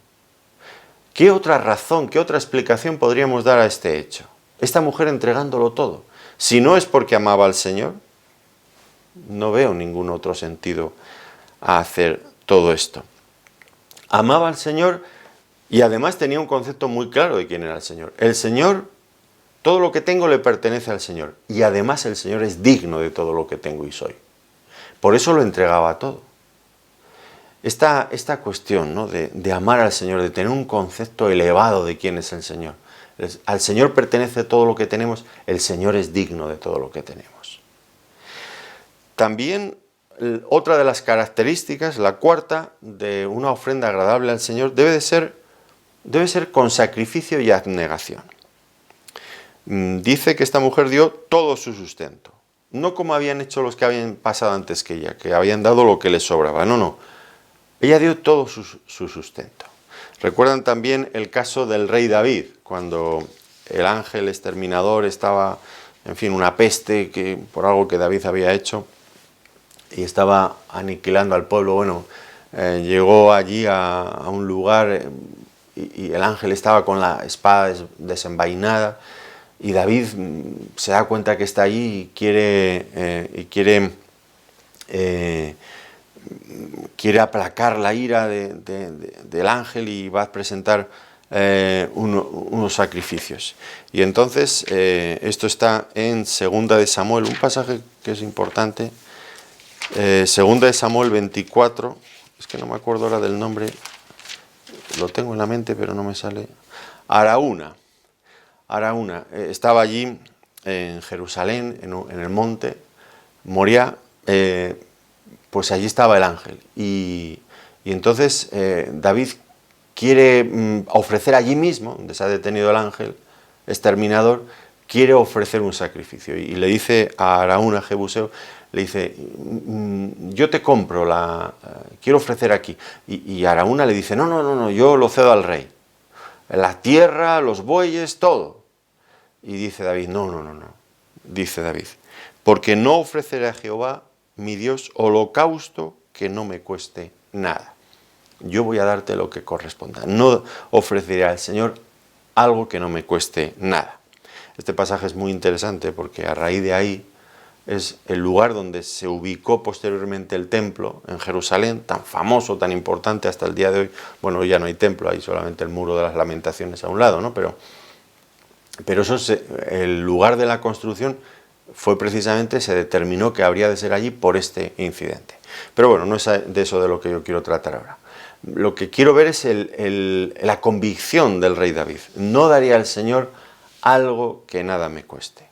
¿Qué otra razón, qué otra explicación podríamos dar a este hecho? Esta mujer entregándolo todo. Si no es porque amaba al Señor, no veo ningún otro sentido a hacer todo esto. Amaba al Señor y además tenía un concepto muy claro de quién era el Señor. El Señor, todo lo que tengo le pertenece al Señor. Y además el Señor es digno de todo lo que tengo y soy. Por eso lo entregaba todo. Esta cuestión, ¿no?, de amar al Señor, de tener un concepto elevado de quién es el Señor, Al Señor pertenece todo lo que tenemos, el Señor es digno de todo lo que tenemos. También otra de las características, la cuarta, de una ofrenda agradable al Señor debe ser con sacrificio y abnegación. Dice que esta mujer dio todo su sustento, no como habían hecho los que habían pasado antes que ella, que habían dado lo que les sobraba, no. Ella dio todo su sustento. Recuerdan también el caso del rey David, cuando el ángel exterminador estaba, en fin, una peste por algo que David había hecho y estaba aniquilando al pueblo. Bueno, llegó allí a un lugar y el ángel estaba con la espada desenvainada y David se da cuenta que está allí y quiere aplacar la ira del ángel y va a presentar unos sacrificios. Y entonces esto está en 2 de Samuel, un pasaje que es importante, 2 de Samuel 24, es que no me acuerdo ahora del nombre, lo tengo en la mente pero no me sale. Araúna estaba allí en Jerusalén, en el monte Moriah, pues allí estaba el ángel y entonces David quiere ofrecer allí mismo, donde se ha detenido el ángel exterminador, quiere ofrecer un sacrificio y le dice a Araúna Jebuseo, le dice, yo te compro, quiero ofrecer aquí, y Araúna le dice, no, yo lo cedo al rey, la tierra, los bueyes, todo. Y dice David, no, dice David, porque no ofreceré a Jehová mi Dios holocausto que no me cueste nada. Yo voy a darte lo que corresponda. No ofreceré al Señor algo que no me cueste nada. Este pasaje es muy interesante porque a raíz de ahí es el lugar donde se ubicó posteriormente el templo en Jerusalén, tan famoso, tan importante hasta el día de hoy. Bueno, hoy ya no hay templo, hay solamente el muro de las lamentaciones a un lado, ¿no? Pero eso es el lugar de la construcción. Fue precisamente, se determinó que habría de ser allí por este incidente. Pero bueno, no es de eso de lo que yo quiero tratar ahora. Lo que quiero ver es la convicción del rey David. No daría al Señor algo que nada me cueste.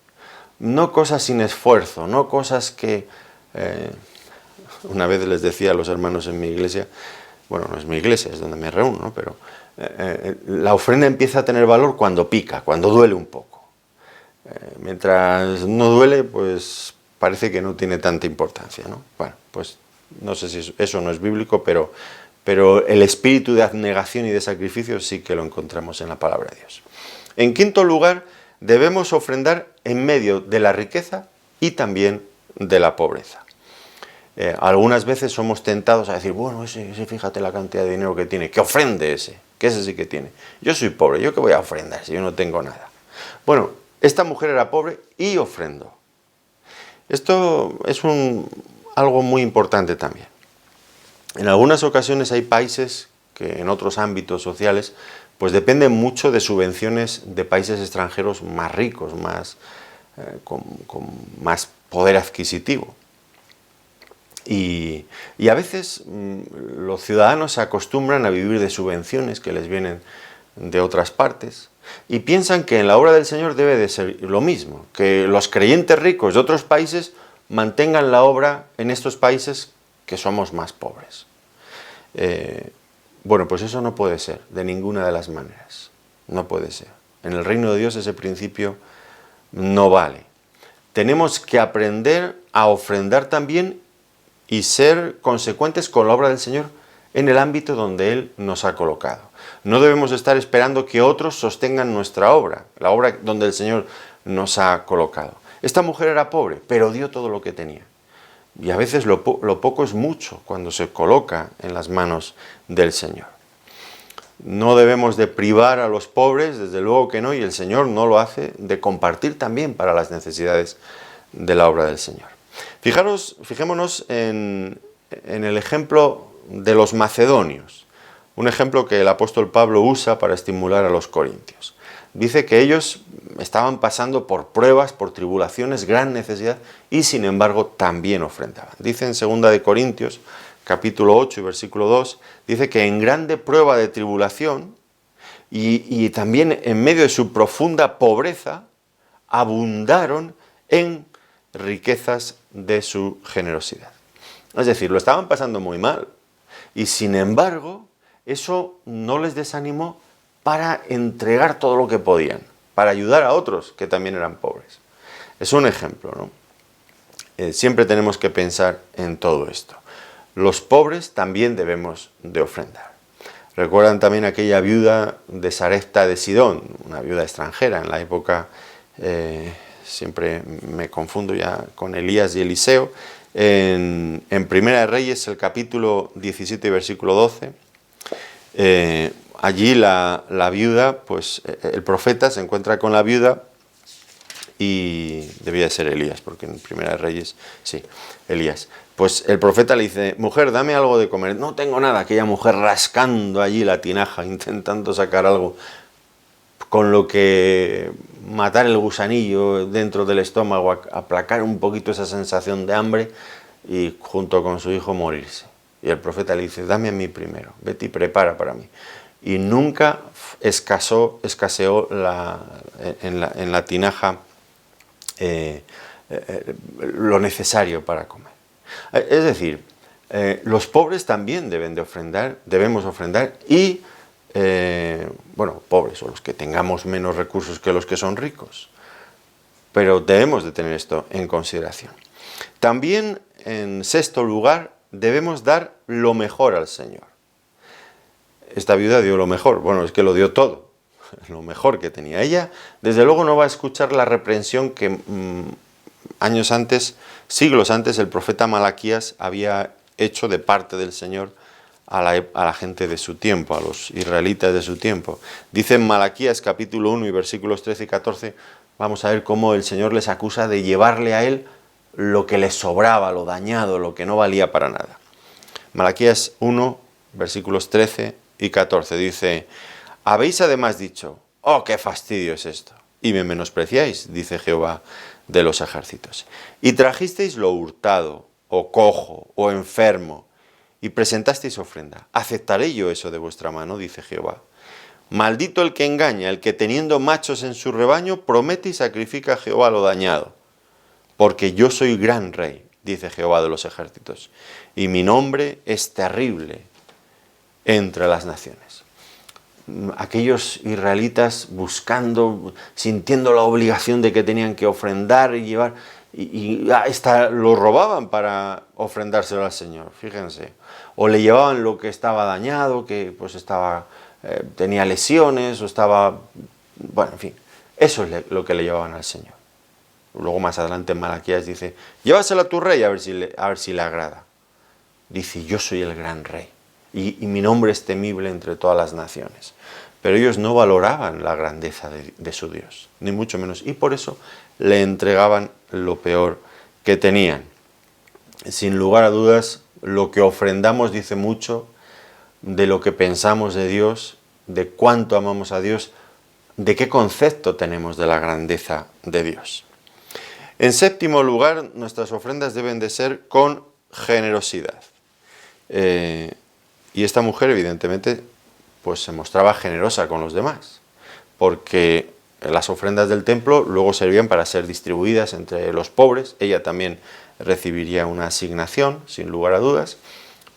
No cosas sin esfuerzo, no cosas que... una vez les decía a los hermanos en mi iglesia, bueno, no es mi iglesia, es donde me reúno, ¿no? Pero la ofrenda empieza a tener valor cuando pica, cuando duele un poco. Mientras no duele, pues parece que no tiene tanta importancia, ¿no? Bueno, pues no sé si eso no es bíblico, pero el espíritu de abnegación y de sacrificio sí que lo encontramos en la palabra de Dios. En quinto lugar, debemos ofrendar en medio de la riqueza y también de la pobreza. Algunas veces somos tentados a decir, bueno, ese fíjate la cantidad de dinero que tiene, que ofrende ese, que ese sí que tiene. Yo soy pobre, ¿yo qué voy a ofrendar si yo no tengo nada? Bueno, esta mujer era pobre y ofrendó. Esto es algo muy importante también. En algunas ocasiones hay países que en otros ámbitos sociales pues dependen mucho de subvenciones de países extranjeros más ricos, con más poder adquisitivo. Y a veces los ciudadanos se acostumbran a vivir de subvenciones que les vienen de otras partes y piensan que en la obra del Señor debe de ser lo mismo, que los creyentes ricos de otros países mantengan la obra en estos países que somos más pobres. Bueno, pues eso no puede ser, de ninguna de las maneras, no puede ser. En el reino de Dios ese principio no vale. Tenemos que aprender a ofrendar también y ser consecuentes con la obra del Señor en el ámbito donde Él nos ha colocado. No debemos estar esperando que otros sostengan nuestra obra, la obra donde el Señor nos ha colocado. Esta mujer era pobre, pero dio todo lo que tenía. Y a veces lo poco es mucho cuando se coloca en las manos del Señor. No debemos de privar a los pobres, desde luego que no, y el Señor no lo hace, de compartir también para las necesidades de la obra del Señor. Fijémonos en el ejemplo de los macedonios, un ejemplo que el apóstol Pablo usa para estimular a los corintios. Dice que ellos estaban pasando por pruebas, por tribulaciones, gran necesidad, y sin embargo también ofrendaban. Dice en 2 de Corintios, capítulo 8 y versículo 2, dice que en grande prueba de tribulación, y también en medio de su profunda pobreza, abundaron en riquezas de su generosidad. Es decir, lo estaban pasando muy mal, y sin embargo, eso no les desanimó para entregar todo lo que podían, para ayudar a otros que también eran pobres. Es un ejemplo, ¿no? Siempre tenemos que pensar en todo esto. Los pobres también debemos de ofrendar. Recuerdan también aquella viuda de Sarepta de Sidón, una viuda extranjera en la época, siempre me confundo ya con Elías y Eliseo, en Primera de Reyes, el capítulo 17 y versículo 12, allí la viuda, pues el profeta se encuentra con la viuda, y debía de ser Elías, porque en Primera de Reyes, sí, Elías. Pues el profeta le dice, mujer, dame algo de comer. No tengo nada. Aquella mujer rascando allí la tinaja, intentando sacar algo con lo que matar el gusanillo dentro del estómago, aplacar un poquito esa sensación de hambre y junto con su hijo morirse. Y el profeta le dice, dame a mí primero, vete y prepara para mí. Y nunca escaseó en la tinaja lo necesario para comer. Es decir, los pobres también deben de ofrendar, debemos ofrendar, y bueno, pobres o los que tengamos menos recursos que los que son ricos, pero debemos de tener esto en consideración. También, en sexto lugar, debemos dar lo mejor al Señor. Esta viuda dio lo mejor, bueno, es que lo dio todo, lo mejor que tenía. Ella, desde luego, no va a escuchar la reprensión que años antes, siglos antes, el profeta Malaquías había hecho de parte del Señor a la gente de su tiempo, a los israelitas de su tiempo. Dice en Malaquías capítulo 1 y versículos 13 y 14, vamos a ver cómo el Señor les acusa de llevarle a él lo que les sobraba, lo dañado, lo que no valía para nada. Malaquías 1, versículos 13 y 14, dice, habéis además dicho, oh, qué fastidio es esto, y me menospreciáis, dice Jehová de los ejércitos, y trajisteis lo hurtado, o cojo, o enfermo, y presentasteis ofrenda. ¿Aceptaré yo eso de vuestra mano? Dice Jehová. Maldito el que engaña, el que teniendo machos en su rebaño, promete y sacrifica a Jehová lo dañado. Porque yo soy gran rey, dice Jehová de los ejércitos, y mi nombre es terrible entre las naciones. Aquellos israelitas buscando, sintiendo la obligación de que tenían que ofrendar y llevar, y hasta lo robaban para ofrendárselo al Señor, fíjense. O le llevaban lo que estaba dañado, que pues tenía lesiones, o estaba, bueno, en fin, eso es lo que le llevaban al Señor. Luego más adelante en Malaquías dice, llévaselo a tu rey a ver si le agrada. Dice, yo soy el gran rey, y mi nombre es temible entre todas las naciones. Pero ellos no valoraban la grandeza de su Dios, ni mucho menos, y por eso le entregaban lo peor que tenían. Sin lugar a dudas, lo que ofrendamos dice mucho de lo que pensamos de Dios, de cuánto amamos a Dios, de qué concepto tenemos de la grandeza de Dios. En séptimo lugar, nuestras ofrendas deben de ser con generosidad. Y esta mujer, evidentemente, pues se mostraba generosa con los demás, porque las ofrendas del templo luego servían para ser distribuidas entre los pobres. Ella también recibiría una asignación, sin lugar a dudas,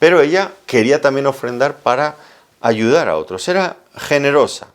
pero ella quería también ofrendar para ayudar a otros, era generosa.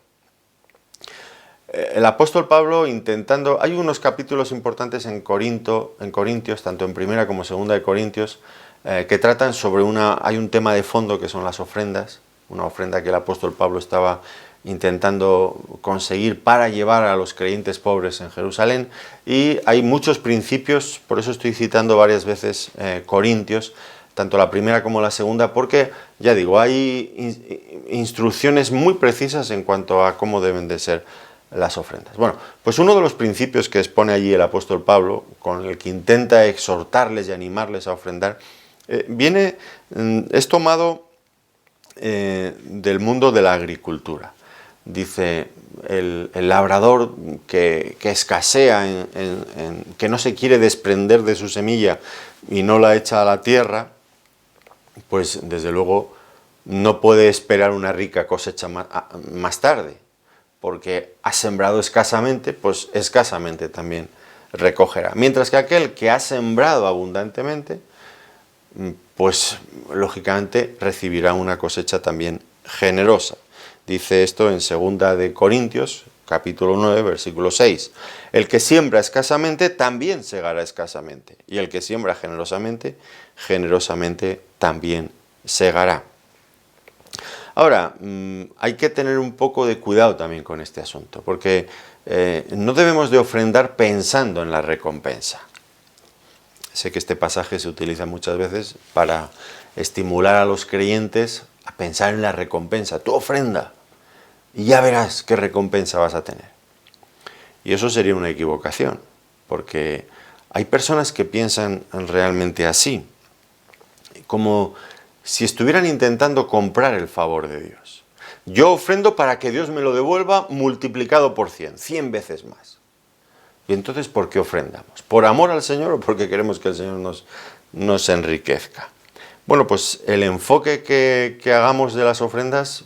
El apóstol Pablo hay unos capítulos importantes en Corintios, tanto en primera como segunda de Corintios, que tratan sobre hay un tema de fondo que son las ofrendas, una ofrenda que el apóstol Pablo estaba intentando conseguir para llevar a los creyentes pobres en Jerusalén, y hay muchos principios, por eso estoy citando varias veces Corintios, tanto la primera como la segunda, porque, ya digo, hay instrucciones muy precisas en cuanto a cómo deben de ser las ofrendas. Bueno, pues uno de los principios que expone allí el apóstol Pablo, con el que intenta exhortarles y animarles a ofrendar, es tomado del mundo de la agricultura. Dice, el labrador que escasea, que no se quiere desprender de su semilla y no la echa a la tierra, pues desde luego no puede esperar una rica cosecha más tarde. porque ha sembrado escasamente, pues escasamente también recogerá. Mientras que aquel que ha sembrado abundantemente, pues lógicamente recibirá una cosecha también generosa. Dice esto en 2 de Corintios, capítulo 9, versículo 6. El que siembra escasamente también segará escasamente, y el que siembra generosamente, generosamente también segará. Ahora, hay que tener un poco de cuidado también con este asunto, porque no debemos de ofrendar pensando en la recompensa. Sé que este pasaje se utiliza muchas veces para estimular a los creyentes a pensar en la recompensa. Tú ofrenda y ya verás qué recompensa vas a tener. Y eso sería una equivocación, porque hay personas que piensan realmente así, como si estuvieran intentando comprar el favor de Dios. Yo ofrendo para que Dios me lo devuelva multiplicado por 100 veces más. Y entonces, ¿por qué ofrendamos? ¿Por amor al Señor o porque queremos que el Señor nos enriquezca? Bueno, pues el enfoque que hagamos de las ofrendas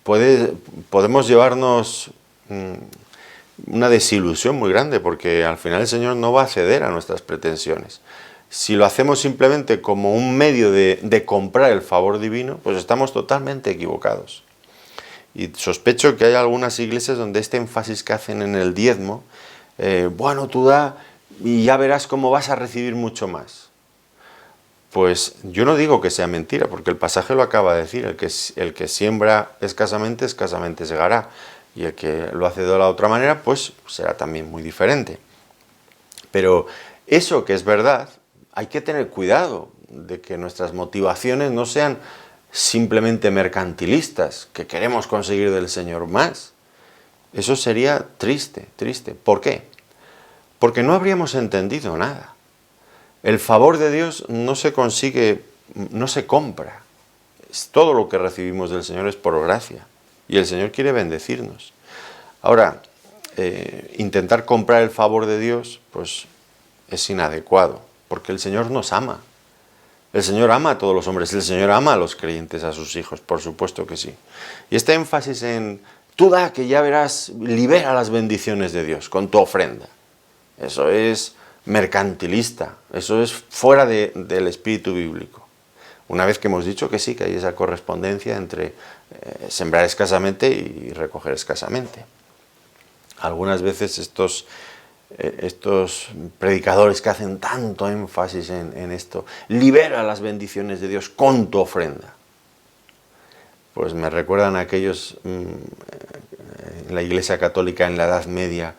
podemos llevarnos una desilusión muy grande, porque al final el Señor no va a ceder a nuestras pretensiones. Si lo hacemos simplemente como un medio de comprar el favor divino, pues estamos totalmente equivocados. Y sospecho que hay algunas iglesias donde este énfasis que hacen en el diezmo, bueno, tú da y ya verás cómo vas a recibir mucho más. Pues yo no digo que sea mentira, porque el pasaje lo acaba de decir, el que siembra escasamente, escasamente segará, y el que lo hace de la otra manera, pues será también muy diferente. Pero eso que es verdad, hay que tener cuidado de que nuestras motivaciones no sean simplemente mercantilistas, que queremos conseguir del Señor más. Eso sería triste, triste. ¿Por qué? Porque no habríamos entendido nada. El favor de Dios no se consigue, no se compra. Todo lo que recibimos del Señor es por gracia. Y el Señor quiere bendecirnos. Ahora, intentar comprar el favor de Dios, pues es inadecuado, porque el Señor nos ama. El Señor ama a todos los hombres, el Señor ama a los creyentes, a sus hijos, por supuesto que sí. Y este énfasis en, tú da que ya verás, libera las bendiciones de Dios con tu ofrenda. Eso es mercantilista, eso es fuera del espíritu bíblico. Una vez que hemos dicho que sí, que hay esa correspondencia entre sembrar escasamente y recoger escasamente. Algunas veces estos predicadores que hacen tanto énfasis en esto, libera las bendiciones de Dios con tu ofrenda, pues me recuerdan a aquellos en la Iglesia Católica en la Edad Media,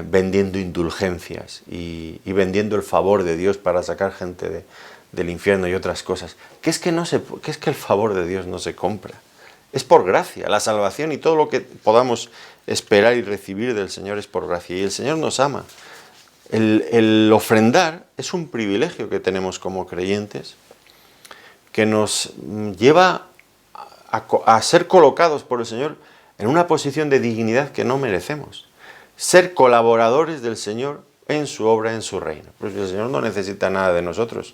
vendiendo indulgencias y vendiendo el favor de Dios para sacar gente del infierno y otras cosas. ¿Qué es que el favor de Dios no se compra? Es por gracia, la salvación y todo lo que podamos esperar y recibir del Señor es por gracia. Y el Señor nos ama. El ofrendar es un privilegio que tenemos como creyentes, que nos lleva a ser colocados por el Señor en una posición de dignidad que no merecemos. Ser colaboradores del Señor en su obra, en su reino. Pues el Señor no necesita nada de nosotros.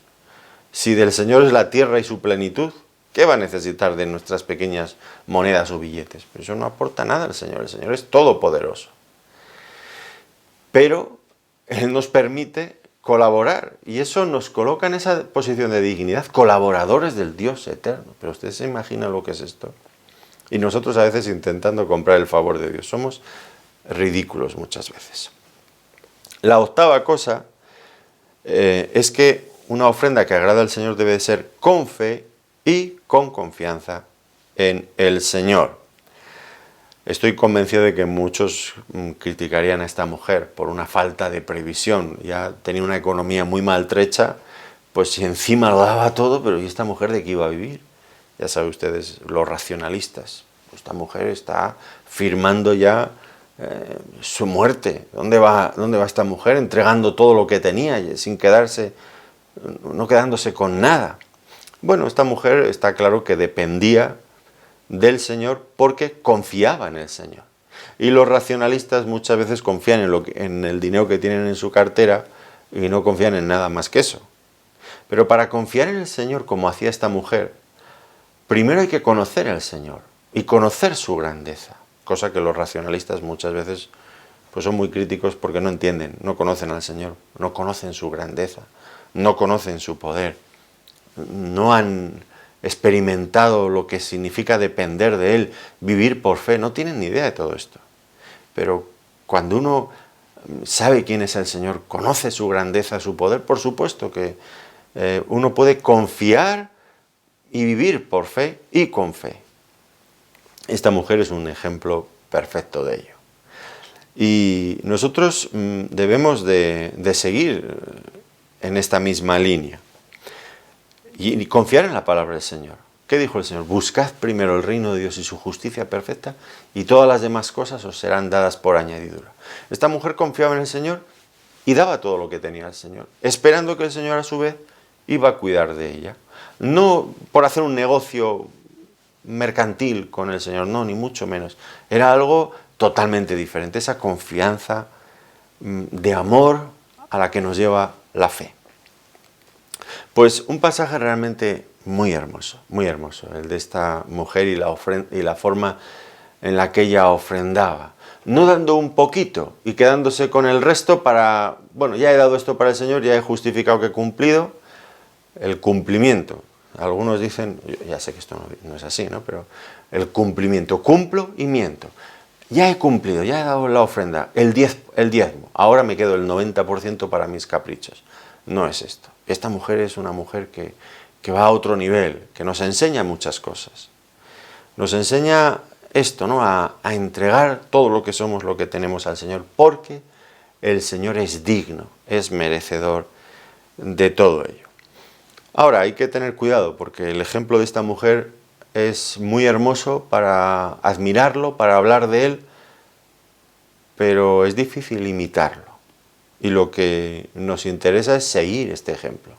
Si del Señor es la tierra y su plenitud, ¿qué va a necesitar de nuestras pequeñas monedas o billetes? Pues eso no aporta nada al Señor. El Señor es todopoderoso. Pero Él nos permite colaborar y eso nos coloca en esa posición de dignidad, colaboradores del Dios eterno. Pero usted se imagina lo que es esto. Y nosotros a veces intentando comprar el favor de Dios. Somos ridículos muchas veces. La octava cosa es que una ofrenda que agrada al Señor debe ser con fe y con confianza en el Señor. Estoy convencido de que muchos criticarían a esta mujer por una falta de previsión. Ya tenía una economía muy maltrecha, pues si encima lo daba todo, pero ¿y esta mujer de qué iba a vivir? Ya saben ustedes, los racionalistas. Esta mujer está firmando ya su muerte. ¿Dónde va esta mujer? Entregando todo lo que tenía, sin no quedándose con nada. Bueno, esta mujer está claro que dependía del Señor porque confiaba en el Señor. Y los racionalistas muchas veces confían en el dinero que tienen en su cartera y no confían en nada más que eso. Pero para confiar en el Señor como hacía esta mujer, primero hay que conocer al Señor y conocer su grandeza, cosa que los racionalistas muchas veces pues son muy críticos porque no entienden, no conocen al Señor, no conocen su grandeza, no conocen su poder, no han experimentado lo que significa depender de Él, vivir por fe, no tienen ni idea de todo esto. Pero cuando uno sabe quién es el Señor, conoce su grandeza, su poder, por supuesto que uno puede confiar y vivir por fe y con fe. Esta mujer es un ejemplo perfecto de ello. Y nosotros debemos de seguir en esta misma línea y confiar en la palabra del Señor. ¿Qué dijo el Señor? Buscad primero el reino de Dios y su justicia perfecta, y todas las demás cosas os serán dadas por añadidura. Esta mujer confiaba en el Señor y daba todo lo que tenía el Señor, esperando que el Señor a su vez iba a cuidar de ella. No por hacer un negocio mercantil con el Señor, no, ni mucho menos. Era algo totalmente diferente, esa confianza de amor a la que nos lleva la fe. Pues un pasaje realmente muy hermoso, el de esta mujer y la forma en la que ella ofrendaba. No dando un poquito y quedándose con el resto para, bueno, ya he dado esto para el Señor, ya he justificado que he cumplido, el cumplimiento. Algunos dicen, ya sé que esto no es así, ¿no? Pero el cumplimiento, cumplo y miento. Ya he cumplido, ya he dado la ofrenda, el diezmo, ahora me quedo el 90% para mis caprichos. No es esto. Esta mujer es una mujer que va a otro nivel, que nos enseña muchas cosas. Nos enseña esto, ¿no? A entregar todo lo que somos, lo que tenemos al Señor, porque el Señor es digno, es merecedor de todo ello. Ahora, hay que tener cuidado, porque el ejemplo de esta mujer es muy hermoso para admirarlo, para hablar de él, pero es difícil imitarlo. Y lo que nos interesa es seguir este ejemplo.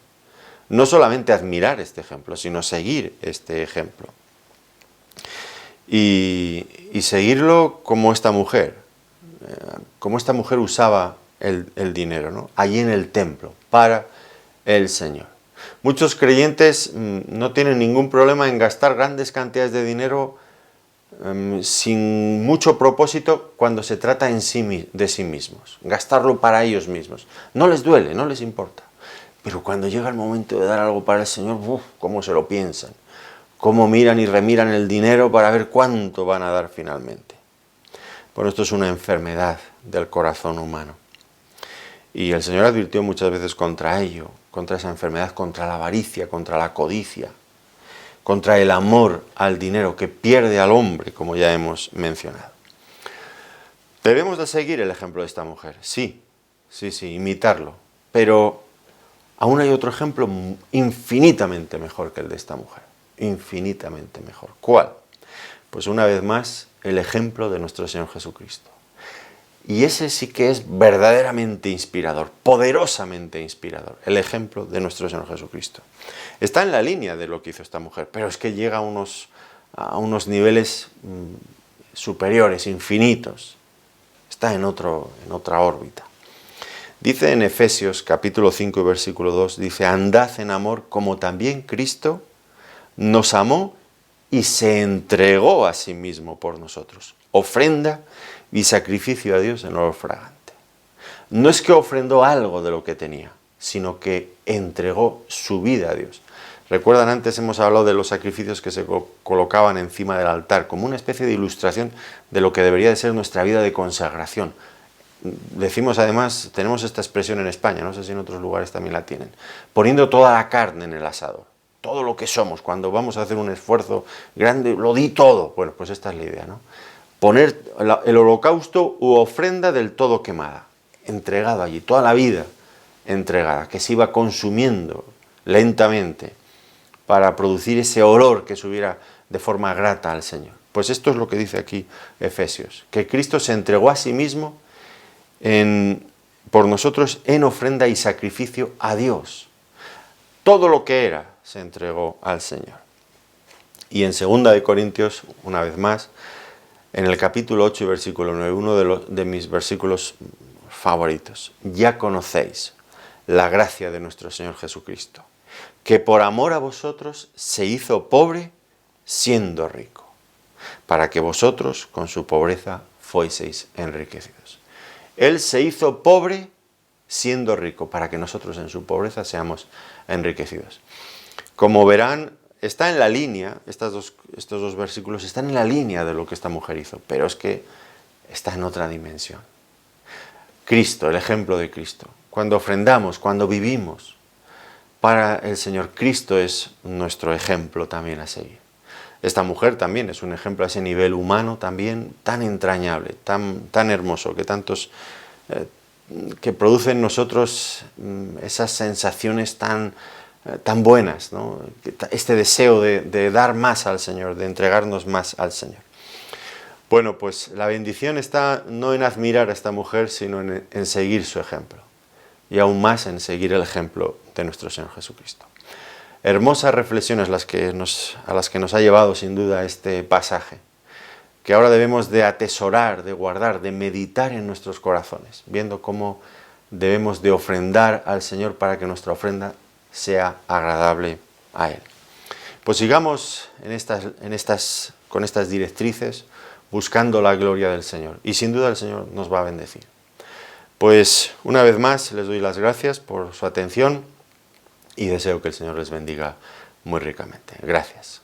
No solamente admirar este ejemplo, sino seguir este ejemplo. Y seguirlo como esta mujer usaba el dinero, ¿no? Allí en el templo, para el Señor. Muchos creyentes no tienen ningún problema en gastar grandes cantidades de dinero sin mucho propósito cuando se trata de sí mismos, gastarlo para ellos mismos. No les duele, no les importa. Pero cuando llega el momento de dar algo para el Señor, cómo se lo piensan, cómo miran y remiran el dinero para ver cuánto van a dar finalmente. Bueno, esto es una enfermedad del corazón humano. Y el Señor advirtió muchas veces contra ello, contra esa enfermedad, contra la avaricia, contra la codicia, contra el amor al dinero que pierde al hombre, como ya hemos mencionado. Debemos de seguir el ejemplo de esta mujer, sí, imitarlo, pero aún hay otro ejemplo infinitamente mejor que el de esta mujer, infinitamente mejor. ¿Cuál? Pues una vez más, el ejemplo de nuestro Señor Jesucristo. Y ese sí que es verdaderamente inspirador, poderosamente inspirador, el ejemplo de nuestro Señor Jesucristo. Está en la línea de lo que hizo esta mujer, pero es que llega a unos niveles superiores, infinitos. Está en otra órbita. Dice en Efesios capítulo 5 y versículo 2, dice, andad en amor como también Cristo nos amó y se entregó a sí mismo por nosotros. Ofrenda y sacrificio a Dios en olor fragante. No es que ofrendó algo de lo que tenía, sino que entregó su vida a Dios. Recuerdan, antes hemos hablado de los sacrificios que se colocaban encima del altar, como una especie de ilustración de lo que debería de ser nuestra vida de consagración. Decimos además, tenemos esta expresión en España, no sé si en otros lugares también la tienen, poniendo toda la carne en el asador. Todo lo que somos, cuando vamos a hacer un esfuerzo grande, lo di todo. Bueno, pues esta es la idea, ¿no? Poner el holocausto u ofrenda del todo quemada, entregado allí, toda la vida entregada, que se iba consumiendo lentamente para producir ese olor que subiera de forma grata al Señor. Pues esto es lo que dice aquí Efesios, que Cristo se entregó a sí mismo por nosotros en ofrenda y sacrificio a Dios. Todo lo que era se entregó al Señor. Y en 2 Corintios, una vez más, en el capítulo 8 y versículo 9, uno de mis versículos favoritos. Ya conocéis la gracia de nuestro Señor Jesucristo, que por amor a vosotros se hizo pobre, siendo rico, para que vosotros con su pobreza fueseis enriquecidos. Él se hizo pobre siendo rico, para que nosotros en su pobreza seamos enriquecidos. Como verán, está en la línea, estos dos versículos están en la línea de lo que esta mujer hizo, pero es que está en otra dimensión. Cristo, el ejemplo de Cristo. Cuando ofrendamos, cuando vivimos para el Señor, Cristo es nuestro ejemplo también a seguir. Esta mujer también es un ejemplo a ese nivel humano también tan entrañable, tan hermoso, que produce en nosotros esas sensaciones tan buenas, ¿no? Este deseo de dar más al Señor, de entregarnos más al Señor. Bueno, pues la bendición está no en admirar a esta mujer, sino en seguir su ejemplo. Y aún más en seguir el ejemplo de nuestro Señor Jesucristo. Hermosas reflexiones a las que nos ha llevado sin duda este pasaje, que ahora debemos de atesorar, de guardar, de meditar en nuestros corazones, viendo cómo debemos de ofrendar al Señor para que nuestra ofrenda sea agradable a Él. Pues sigamos con estas directrices, buscando la gloria del Señor, y sin duda el Señor nos va a bendecir. Pues una vez más les doy las gracias por su atención y deseo que el Señor les bendiga muy ricamente. Gracias.